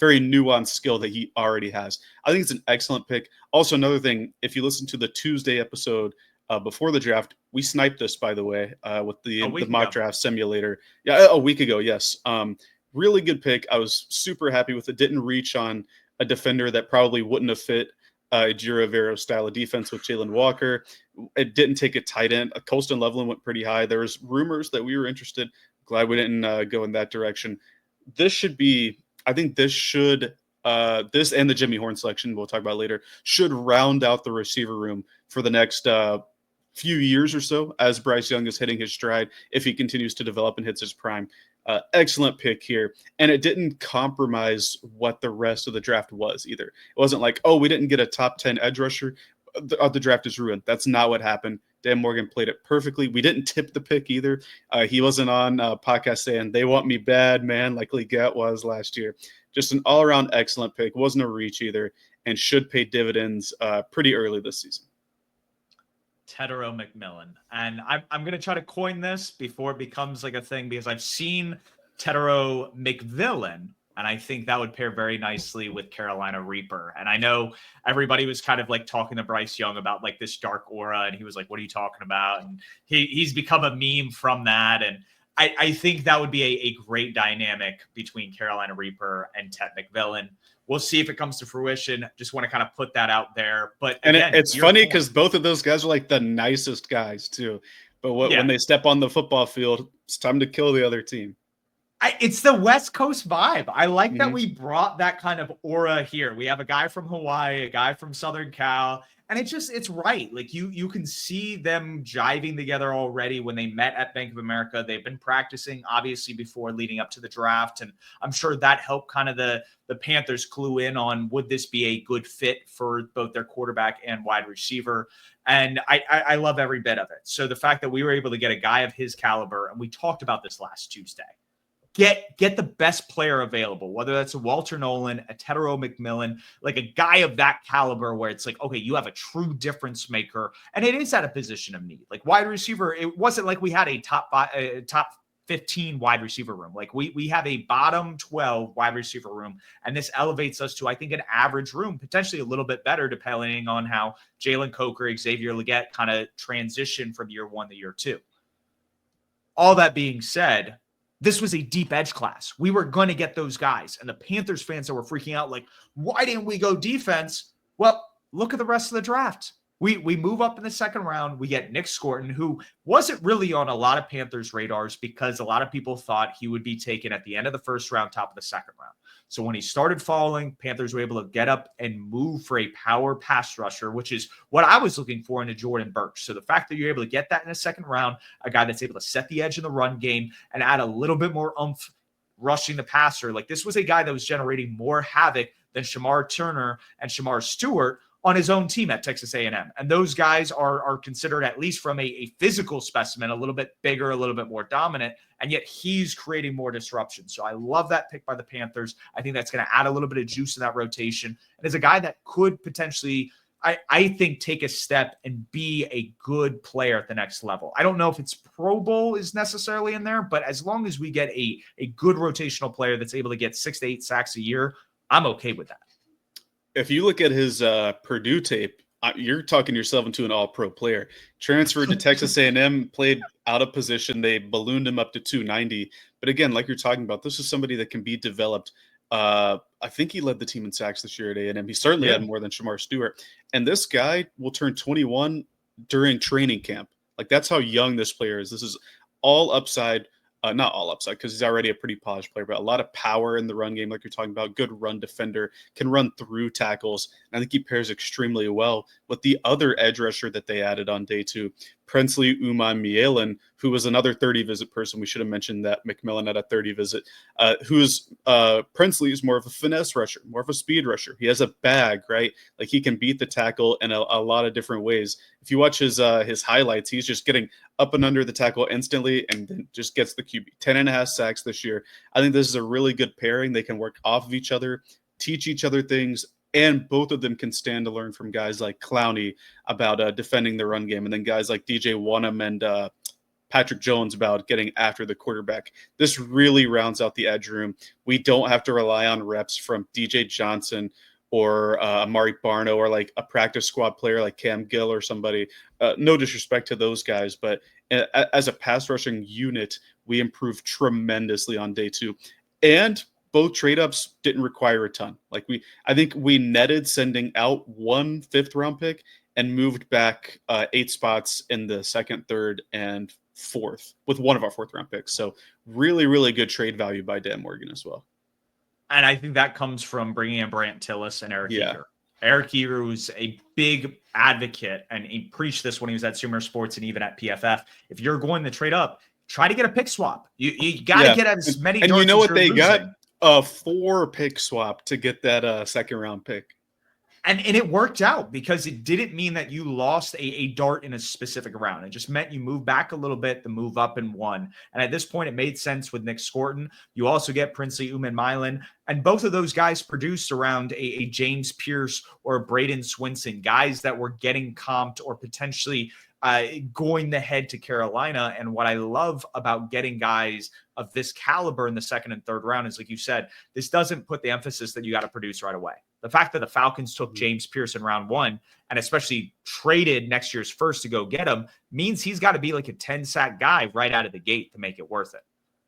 nuanced skill that he already has. I think it's an excellent pick. Also, another thing, if you listen to the Tuesday episode before the draft, we sniped this, by the way, with the mock draft simulator. Yeah, a week ago, yes. Really good pick. I was super happy with it. Didn't reach on a defender that probably wouldn't have fit Ejiro Evero style of defense with Jalen Walker. It didn't take a tight end. Colston Loveland went pretty high. There was rumors that we were interested. Glad we didn't go in that direction. This and the Jimmy Horn selection we'll talk about later should round out the receiver room for the next few years or so as Bryce Young is hitting his stride if he continues to develop and hits his prime. Excellent pick here. And it didn't compromise what the rest of the draft was either. It wasn't like, oh, we didn't get a top 10 edge rusher. The draft is ruined. That's not what happened. Dan Morgan played it perfectly. We didn't tip the pick either. He wasn't on podcast saying they want me bad, man, like Legette was last year. Just an all-around excellent pick. Wasn't a reach either and should pay dividends pretty early this season. Tetero McMillan. And I'm going to try to coin this before it becomes like a thing because I've seen Tetero McVillain, and I think that would pair very nicely with Carolina Reaper. And I know everybody was kind of like talking to Bryce Young about like this dark aura, and he was like, what are you talking about? And he's become a meme from that. And I think that would be a great dynamic between Carolina Reaper and Ted McVillain. We'll see if it comes to fruition. Just want to kind of put that out there. But again, it's funny because both of those guys are like the nicest guys too. But when they step on the football field, it's time to kill the other team. It's the West Coast vibe. I like that Mhm. we brought that kind of aura here. We have a guy from Hawaii, a guy from Southern Cal, and it's right. Like you can see them jiving together already when they met at Bank of America. They've been practicing obviously before leading up to the draft, and I'm sure that helped kind of the Panthers clue in on would this be a good fit for both their quarterback and wide receiver. And I love every bit of it. So the fact that we were able to get a guy of his caliber, and we talked about this last Tuesday, get the best player available, whether that's a Walter Nolan, a Tedero McMillan, like a guy of that caliber where it's like, okay, you have a true difference maker. And it is at a position of need. Like wide receiver, it wasn't like we had a top 15 wide receiver room. Like we have a bottom 12 wide receiver room. And this elevates us to, I think, an average room, potentially a little bit better, depending on how Jalen Coker, Xavier Legette kind of transition from year one to year two. All that being said, this was a deep edge class. We were going to get those guys. And the Panthers fans that were freaking out, like, why didn't we go defense? Well, look at the rest of the draft. We move up in the second round. We get Nick Scorton, who wasn't really on a lot of Panthers radars because a lot of people thought he would be taken at the end of the first round, top of the second round. So when he started falling, Panthers were able to get up and move for a power pass rusher, which is what I was looking for in a Jordan Burch. So the fact that you're able to get that in a second round, a guy that's able to set the edge in the run game and add a little bit more oomph rushing the passer, like this was a guy that was generating more havoc than Shamar Turner and Shamar Stewart on his own team at Texas A&M. And those guys are considered, at least from a physical specimen, a little bit bigger, a little bit more dominant, and yet he's creating more disruption. So I love that pick by the Panthers. I think that's going to add a little bit of juice in that rotation. And as a guy that could potentially, I think, take a step and be a good player at the next level. I don't know if it's Pro Bowl is necessarily in there, but as long as we get a good rotational player that's able to get 6 to 8 sacks a year, I'm okay with that. If you look at his Purdue tape, you're talking yourself into an all-pro player. Transferred to Texas A&M, played out of position. They ballooned him up to 290. But again, like you're talking about, this is somebody that can be developed. I think he led the team in sacks this year at A&M. He certainly had more than Shamar Stewart. And this guy will turn 21 during training camp. Like, that's how young this player is. This is all upside. Not all upside, because he's already a pretty polished player, but a lot of power in the run game, like you're talking about. Good run defender, can run through tackles. And I think he pairs extremely well with the other edge rusher that they added on day 2, Princely Umanmielen, who was another 30-visit person. We should have mentioned that McMillan had a 30-visit. Princely is more of a finesse rusher, more of a speed rusher. He has a bag, right? Like, he can beat the tackle in a lot of different ways. If you watch his highlights, he's just getting up and under the tackle instantly and then just gets the QB. 10.5 sacks this year. I think this is a really good pairing. They can work off of each other, teach each other things, and both of them can stand to learn from guys like Clowney about defending the run game, and then guys like DJ Wonnum and Patrick Jones about getting after the quarterback. This really rounds out the edge room. We don't have to rely on reps from DJ Johnson or Amari Barno, or like a practice squad player like Cam Gill or somebody. No disrespect to those guys, but as a pass rushing unit, we improved tremendously on day 2. And both trade ups didn't require a ton. I think we netted sending out 1 5th-round pick and moved back 8 spots in the 2nd, 3rd, and 4th with one of our 4th-round picks. So really, really good trade value by Dan Morgan as well. And I think that comes from bringing in Brant Tillis and Eric Eager. Eric Eager was a big advocate, and he preached this when he was at Sumer Sports and even at PFF. If you're going to trade up, try to get a pick swap. You got to get as many. And you know what they got? A 4-pick swap to get that 2nd-round pick. And it worked out because it didn't mean that you lost a dart in a specific round. It just meant you move back a little bit, the move up and won. And at this point, it made sense with Nick Scorton. You also get Princely Umanmielen. And both of those guys produced around a James Pierce or a Braden Swinson, guys that were getting comped or potentially going the head to Carolina. And what I love about getting guys of this caliber in the 2nd and 3rd round is, like you said, this doesn't put the emphasis that you got to produce right away. The fact that the Falcons took James Pierce in round 1 and especially traded next year's first to go get him means he's got to be like a 10-sack guy right out of the gate to make it worth it.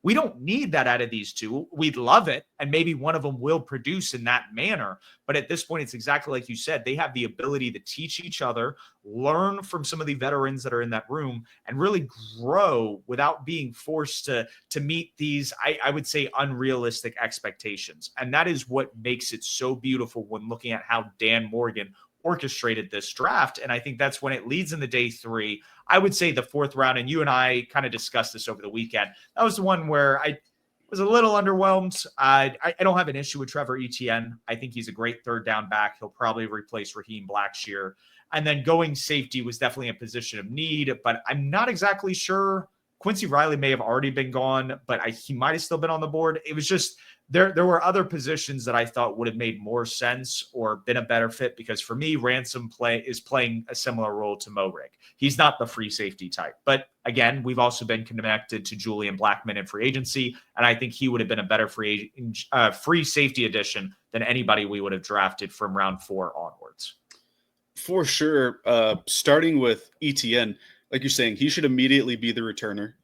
We don't need that out of these two. We'd love it, and maybe one of them will produce in that manner. But at this point, it's exactly like you said. They have the ability to teach each other, learn from some of the veterans that are in that room, and really grow without being forced to meet these, I would say, unrealistic expectations. And that is what makes it so beautiful when looking at how Dan Morgan orchestrated this draft. And I think that's when it leads into day 3. I would say the 4th round, and you and I kind of discussed this over the weekend. That was the one where I was a little underwhelmed. I don't have an issue with Trevor Etienne. I think he's a great 3rd down back. He'll probably replace Raheem Blackshear. And then going safety was definitely a position of need, but I'm not exactly sure. Quincy Riley may have already been gone, but he might have still been on the board. It was just there were other positions that I thought would have made more sense or been a better fit, because for me, Ransom is playing a similar role to Moehrig. He's not the free safety type. But again, we've also been connected to Julian Blackmon in free agency, and I think he would have been a better free safety addition than anybody we would have drafted from round 4 onwards. For sure. Starting with ETN, like you're saying, he should immediately be the returner.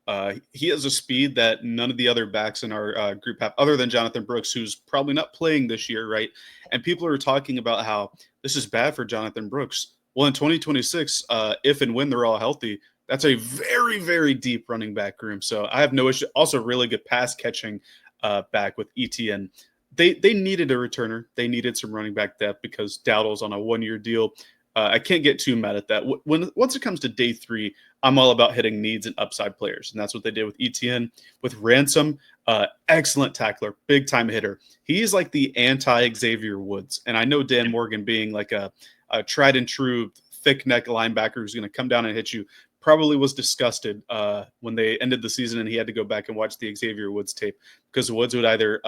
He has a speed that none of the other backs in our group have, other than Jonathan Brooks, who's probably not playing this year, right? And people are talking about how this is bad for Jonathan Brooks. Well, in 2026, if and when they're all healthy, that's a very, very deep running back room. So I have no issue. Also, really good pass catching back with ETN. They needed a returner. They needed some running back depth because Dowdle's on a 1-year deal. I can't get too mad at that. Once it comes to day 3, I'm all about hitting needs and upside players, and that's what they did with ETN. With Ransom, excellent tackler, big time hitter. He's like the anti-Xavier Woods, and I know Dan Morgan, being like a tried and true thick neck linebacker who's going to come down and hit you, probably was disgusted when they ended the season and he had to go back and watch the Xavier Woods tape, because Woods would either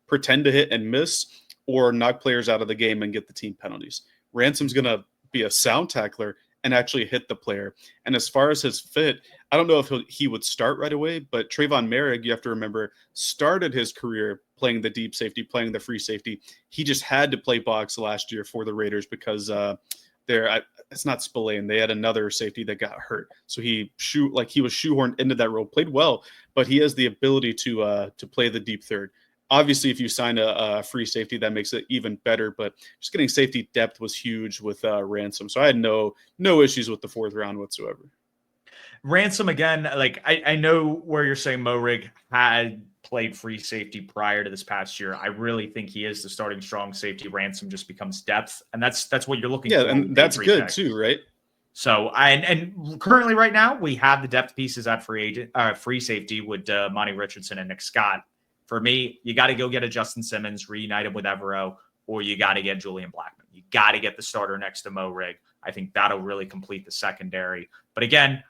pretend to hit and miss or knock players out of the game and get the team penalties. Ransom's going to be a sound tackler and actually hit the player. And as far as his fit, I don't know if he would start right away, but Trayvon Merrick, you have to remember, started his career playing the deep safety, playing the free safety. He just had to play box last year for the Raiders because it's not Spillane. They had another safety that got hurt. So he was shoehorned into that role, played well, but he has the ability to play the deep third. Obviously, if you sign a free safety, that makes it even better. But just getting safety depth was huge with Ransom. So I had no issues with the 4th round whatsoever. Ransom, again, like I know where you're saying Moehrig had played free safety prior to this past year. I really think he is the starting strong safety. Ransom just becomes depth, and that's what you're looking for. Yeah, and that's good too, right? So, and currently right now we have the depth pieces at free safety with Monty Richardson and Nick Scott. For me, you got to go get a Justin Simmons, reunite him with Evero, or you got to get Julian Blackmon. You got to get the starter next to Moehrig. I think that'll really complete the secondary. But again,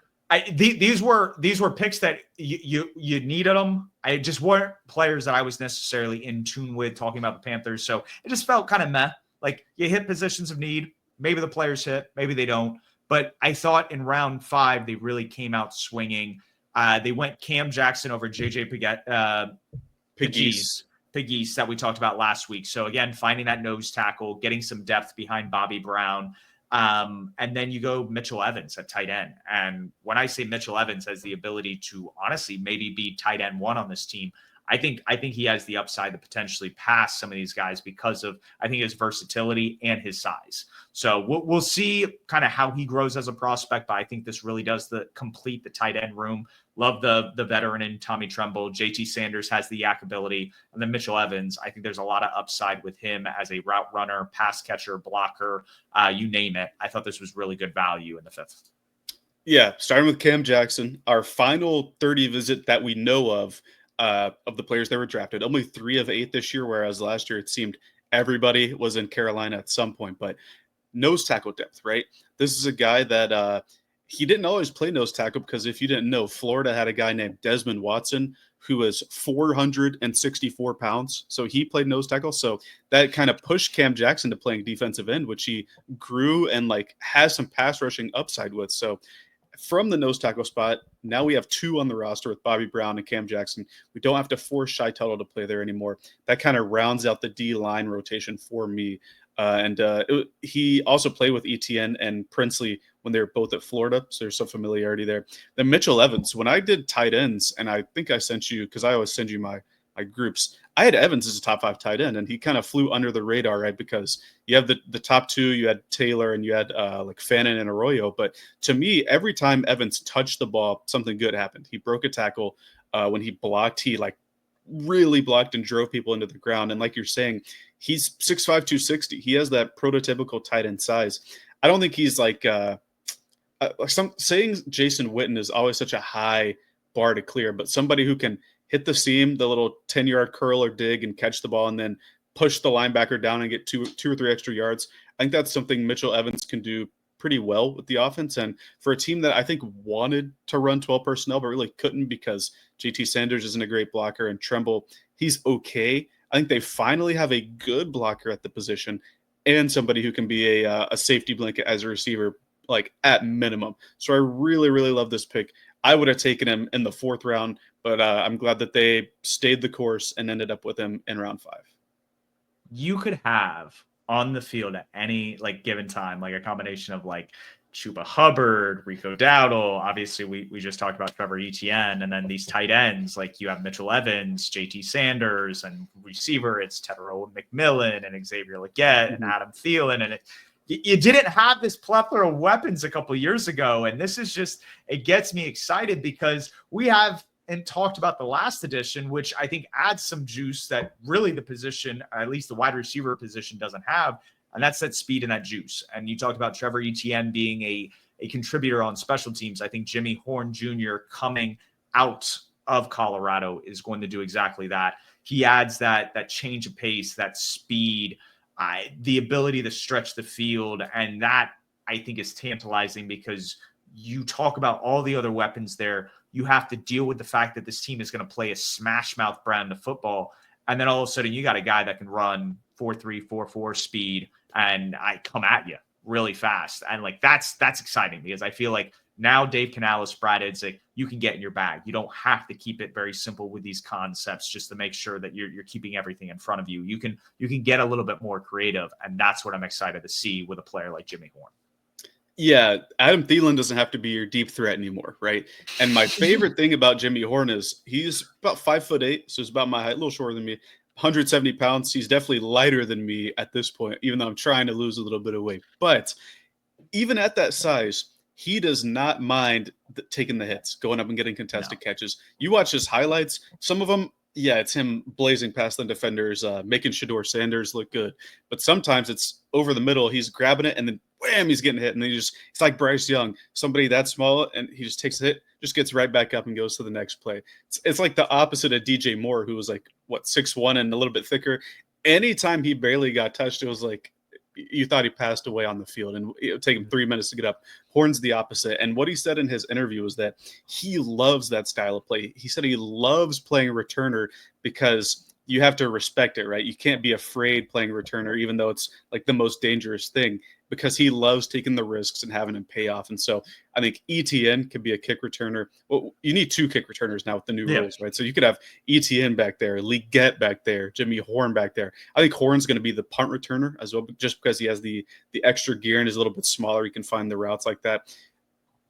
these were picks that you needed them. I just weren't players that I was necessarily in tune with talking about the Panthers. So it just felt kind of meh. Like, you hit positions of need. Maybe the players hit, maybe they don't. But I thought in round 5, they really came out swinging. They went Cam Jackson over JJ Pegues that we talked about last week. So again, finding that nose tackle, getting some depth behind Bobby Brown. And then you go Mitchell Evans at tight end. And when I say Mitchell Evans has the ability to honestly maybe be tight end 1 on this team, I think he has the upside to potentially pass some of these guys because of, I think, his versatility and his size. So we'll see kind of how he grows as a prospect, but I think this really does complete the tight end room. Love the veteran in Tommy Tremble. JT Sanders has the yak ability. And then Mitchell Evans, I think there's a lot of upside with him as a route runner, pass catcher, blocker, you name it. I thought this was really good value in the 5th. Yeah, starting with Cam Jackson, our final 30 visit that we know of the players that were drafted. Only 3 of 8 this year, whereas last year it seemed everybody was in Carolina at some point. But nose tackle depth, right? This is a guy that he didn't always play nose tackle, because if you didn't know, Florida had a guy named Desmond Watson who was 464 pounds. So he played nose tackle. So that kind of pushed Cam Jackson to playing defensive end, which he grew and has some pass rushing upside with. So from the nose tackle spot, now we have 2 on the roster with Bobby Brown and Cam Jackson. We don't have to force Shai Tuttle to play there anymore. That kind of rounds out the D-line rotation for me. He also played with ETN and Princely when they were both at Florida, so there's some familiarity there. Then Mitchell Evans, when I did tight ends, and I think I sent you, because I always send you my groups, I had Evans as a top 5 tight end, and he kind of flew under the radar, right? Because you have the top 2, you had Taylor and you had like Fannin and Arroyo. But to me, every time Evans touched the ball, something good happened. He broke a tackle. When he blocked, he like really blocked and drove people into the ground. And like you're saying, he's 6'5", 260. He has that prototypical tight end size. I don't think he's like saying Jason Witten is always such a high bar to clear, but somebody who can hit the seam, the little 10-yard curl or dig and catch the ball and then push the linebacker down and get two or three extra yards. I think that's something Mitchell Evans can do pretty well with the offense. And for a team that I think wanted to run 12 personnel, but really couldn't because JT Sanders isn't a great blocker and Tremble, he's okay. I think they finally have a good blocker at the position and somebody who can be a safety blanket as a receiver, like at minimum. So I really, really love this pick. I would have taken him in the 4th round, but I'm glad that they stayed the course and ended up with him in round 5. You could have on the field at any like given time, like a combination of like Chuba Hubbard, Rico Dowdle. Obviously, we just talked about Trevor Etienne, and then these tight ends like you have Mitchell Evans, JT Sanders, and receiver it's Tedero McMillan and Xavier Legette and Adam Thielen, and you didn't have this plethora of weapons a couple of years ago, and this is just it gets me excited because we have. And talked about the last edition, which I think adds some juice that really the position, at least the wide receiver position, doesn't have. And that's that speed and that juice. And you talked about Trevor Etienne being a contributor on special teams. I think Jimmy Horn Jr. coming out of Colorado is going to do exactly that. He adds that change of pace, that speed, the ability to stretch the field. And that I think is tantalizing because you talk about all the other weapons there. You have to deal with the fact that this team is going to play a smash mouth brand of football. And then all of a sudden you got a guy that can run 4.3, 4.4 speed and I come at you really fast. And like, that's exciting because I feel like now Dave Canales, Brad Idzik, you can get in your bag. You don't have to keep it very simple with these concepts just to make sure that you're keeping everything in front of you. You can get a little bit more creative. And that's what I'm excited to see with a player like Jimmy Horn. Yeah, Adam Thielen doesn't have to be your deep threat anymore, right? And my favorite thing about Jimmy Horn is he's about 5'8", so he's about my height, a little shorter than me, 170 pounds. He's definitely lighter than me at this point, even though I'm trying to lose a little bit of weight. But even at that size, he does not mind taking the hits, going up and getting contested catches. You watch his highlights, some of them, yeah, it's him blazing past the defenders, making Shedeur Sanders look good. But sometimes it's over the middle. He's grabbing it, and then wham, he's getting hit. And then it's like Bryce Young, somebody that small, and he just takes the hit, just gets right back up and goes to the next play. It's like the opposite of DJ Moore, who was like, 6'1" and a little bit thicker. Anytime he barely got touched, it was like you thought he passed away on the field, and it would take him 3 minutes to get up. Horn's the opposite. And what he said in his interview was that he loves that style of play. He said he loves playing returner because you have to respect it, right? You can't be afraid playing returner, even though it's like the most dangerous thing, because he loves taking the risks and having him pay off. And so I think ETN could be a kick returner. Well, you need 2 kick returners now with the new rules, right? So you could have ETN back there, Legette back there, Jimmy Horn back there. I think Horn's going to be the punt returner as well, just because he has the extra gear and is a little bit smaller. He can find the routes like that.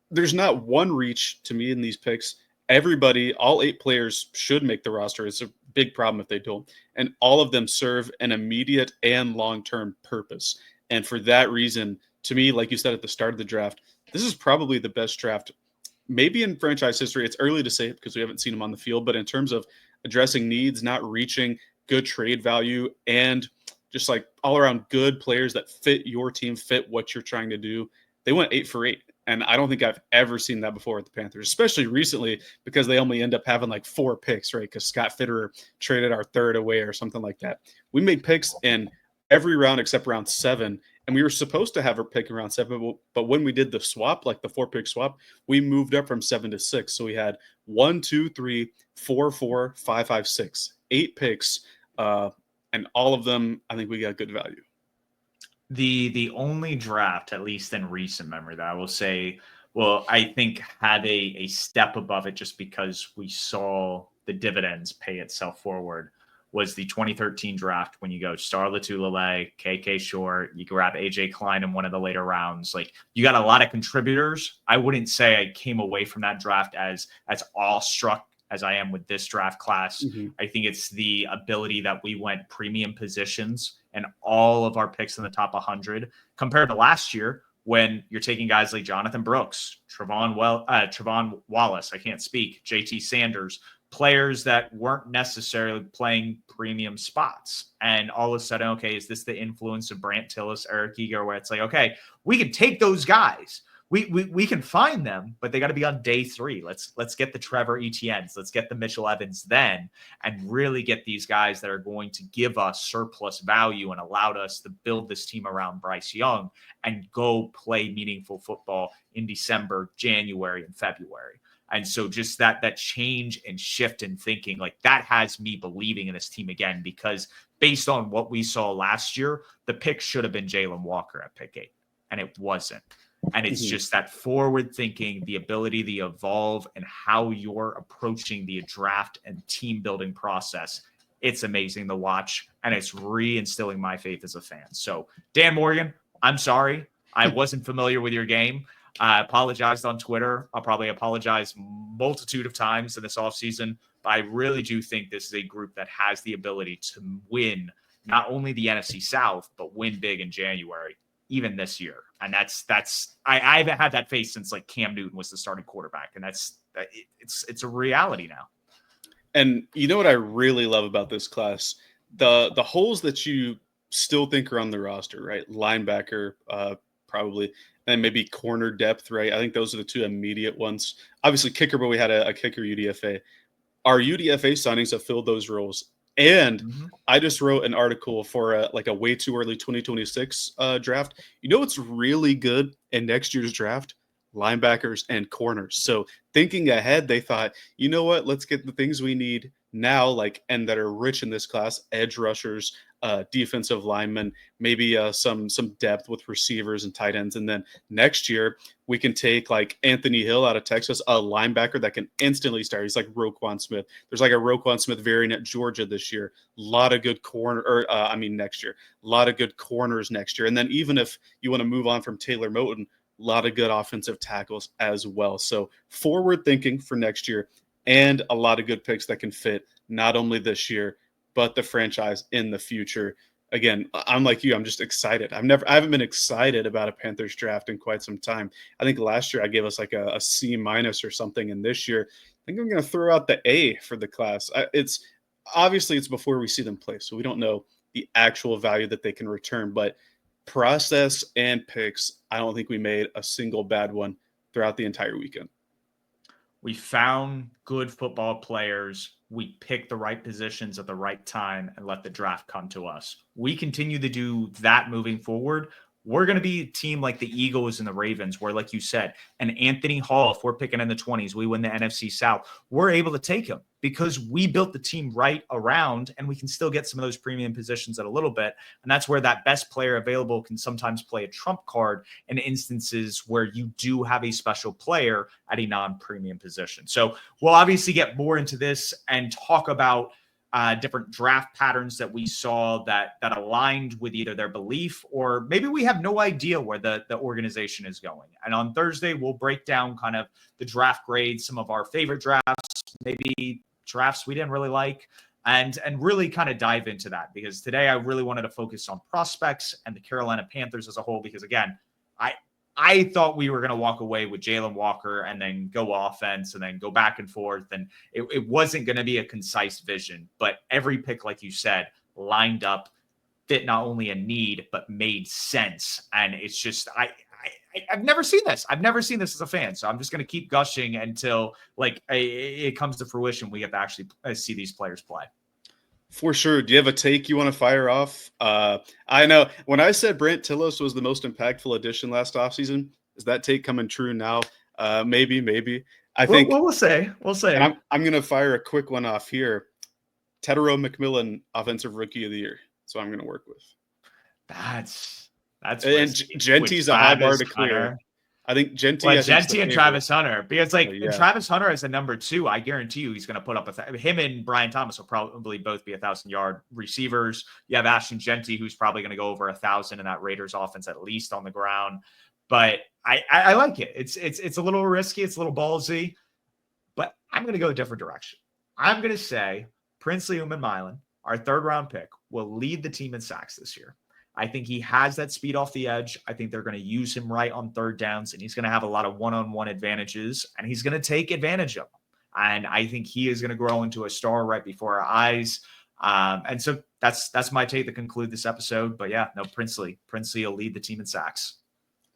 There's not one reach to me in these picks. Everybody, all 8 players should make the roster. It's a big problem if they don't. And all of them serve an immediate and long-term purpose. And for that reason, to me, like you said at the start of the draft, this is probably the best draft maybe in franchise history. It's early to say it because we haven't seen them on the field, but in terms of addressing needs, not reaching, good trade value, and just like all around good players that fit your team, fit what you're trying to do, they went 8 for 8. And I don't think I've ever seen that before with the Panthers, especially recently because they only end up having like 4 picks, right? Because Scott Fitterer traded our 3rd away or something like that. We made picks in every round except round 7, and we were supposed to have a pick in round 7, but when we did the swap, like the 4-pick swap, we moved up from 7 to 6. So we had 1, 2, 3, 4, 4, 5, 5, 6, 8 picks, and all of them, I think we got good value. The only draft, at least in recent memory, that I will say, well, I think had a step above it just because we saw the dividends pay itself forward, was the 2013 draft when you go Star Latulele, KK Short, you grab AJ Klein in one of the later rounds. Like, you got a lot of contributors. I wouldn't say I came away from that draft as awestruck as I am with this draft class. Mm-hmm. I think it's the ability that we went premium positions and all of our picks in the top 100 compared to last year when you're taking guys like Jonathan Brooks, Trevon Wallace, I can't speak, JT Sanders, players that weren't necessarily playing premium spots. And all of a sudden, okay, is this the influence of Brant Tillis, Eric Eager, where it's like, okay, we can take those guys. We can find them, but they got to be on day 3. Let's get the Trevor Etiennes, let's get the Mitchell Evans then, and really get these guys that are going to give us surplus value and allowed us to build this team around Bryce Young and go play meaningful football in December, January, and February. And so just that change and shift in thinking, like, that has me believing in this team again, because based on what we saw last year, the pick should have been Jalen Walker at pick 8, and it wasn't. And it's just that forward thinking, the ability to evolve, and how you're approaching the draft and team building process. It's amazing to watch, and it's reinstilling my faith as a fan. So, Dan Morgan, I'm sorry. I wasn't familiar with your game. I apologized on Twitter. I'll probably apologize multitude of times in this offseason, but I really do think this is a group that has the ability to win not only the NFC South, but win big in January, even this year. And I haven't had that faith since like Cam Newton was the starting quarterback. And it's a reality now. And you know what I really love about this class? The holes that you still think are on the roster, right? Linebacker, probably, and maybe corner depth, right? I think those are the 2 immediate ones. Obviously kicker, but we had a kicker UDFA. Our UDFA signings have filled those roles. And I just wrote an article for a way too early 2026 draft. You know what's really good in next year's draft? Linebackers and corners. So thinking ahead, they thought, you know what? Let's get the things we need now, and that are rich in this class: edge rushers, defensive linemen, maybe some depth with receivers and tight ends. And then next year we can take like Anthony Hill out of Texas, a linebacker that can instantly start. He's like Roquan Smith. There's like a Roquan Smith variant at Georgia this year. A lot of good next year. A lot of good corners next year. And then even if you want to move on from Taylor Moton, a lot of good offensive tackles as well. So forward thinking for next year, and a lot of good picks that can fit not only this year, but the franchise in the future. Again, I'm like you. I'm just excited. I haven't been excited about a Panthers draft in quite some time. I think last year I gave us like a C- or something, and this year I think I'm going to throw out the A for the class. It's before we see them play, so we don't know the actual value that they can return. But process and picks, I don't think we made a single bad one throughout the entire weekend. We found good football players. We picked the right positions at the right time and let the draft come to us. We continue to do that moving forward. We're going to be a team like the Eagles and the Ravens, where, like you said, an Anthony Hall, if we're picking in the 20s, we win the NFC South. We're able to take him because we built the team right around, and we can still get some of those premium positions at a little bit. And that's where that best player available can sometimes play a trump card in instances where you do have a special player at a non-premium position. So we'll obviously get more into this and talk about different draft patterns that we saw that aligned with either their belief, or maybe we have no idea where the organization is going. And on Thursday, we'll break down kind of the draft grades, some of our favorite drafts, maybe drafts we didn't really like, and really kind of dive into that, because today I really wanted to focus on prospects and the Carolina Panthers as a whole, because again, I thought we were going to walk away with Jalen Walker and then go offense and then go back and forth. And it wasn't going to be a concise vision, but every pick, like you said, lined up, fit not only a need, but made sense. And it's just, I've never seen this. I've never seen this as a fan. So I'm just going to keep gushing until it comes to fruition. We get to actually see these players play. For sure. Do you have a take you want to fire off? I know when I said Brant Tillis was the most impactful addition last offseason, is that take coming true now? Maybe. I think we'll say. And I'm going to fire a quick one off here. Tedero McMillan, Offensive Rookie of the Year. That's what I'm going to work with. That's and Genty's a high bar to clear. I think Genty. Well, I think, is the Genty and favorite. Travis Hunter, because like Yeah. Travis Hunter as the number 2, I guarantee you he's going to put up him and Brian Thomas will probably both be 1,000-yard receivers. You have Ashton Genty, who's probably going to go over 1,000 in that Raiders offense at least on the ground. But I like it. It's a little risky, it's a little ballsy, but I'm going to go a different direction. I'm going to say Princely Umanmielen, our 3rd-round pick, will lead the team in sacks this year. I think he has that speed off the edge. I think they're going to use him right on 3rd downs, and he's going to have a lot of one-on-one advantages, and he's going to take advantage of them. And I think he is going to grow into a star right before our eyes. And so that's my take to conclude this episode. But yeah, no, Princely will lead the team in sacks.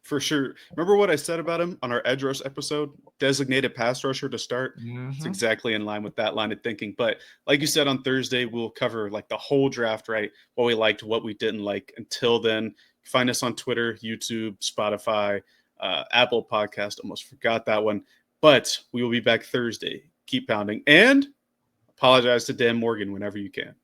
For sure. Remember what I said about him on our edge rush episode? Designated pass rusher to start. It's exactly in line with that line of thinking. But like you said, on Thursday, we'll cover like the whole draft, right? What we liked, what we didn't like. Until then, find us on Twitter, YouTube, Spotify, Apple Podcast. Almost forgot that one. But we will be back Thursday. Keep pounding. And apologize to Dan Morgan whenever you can.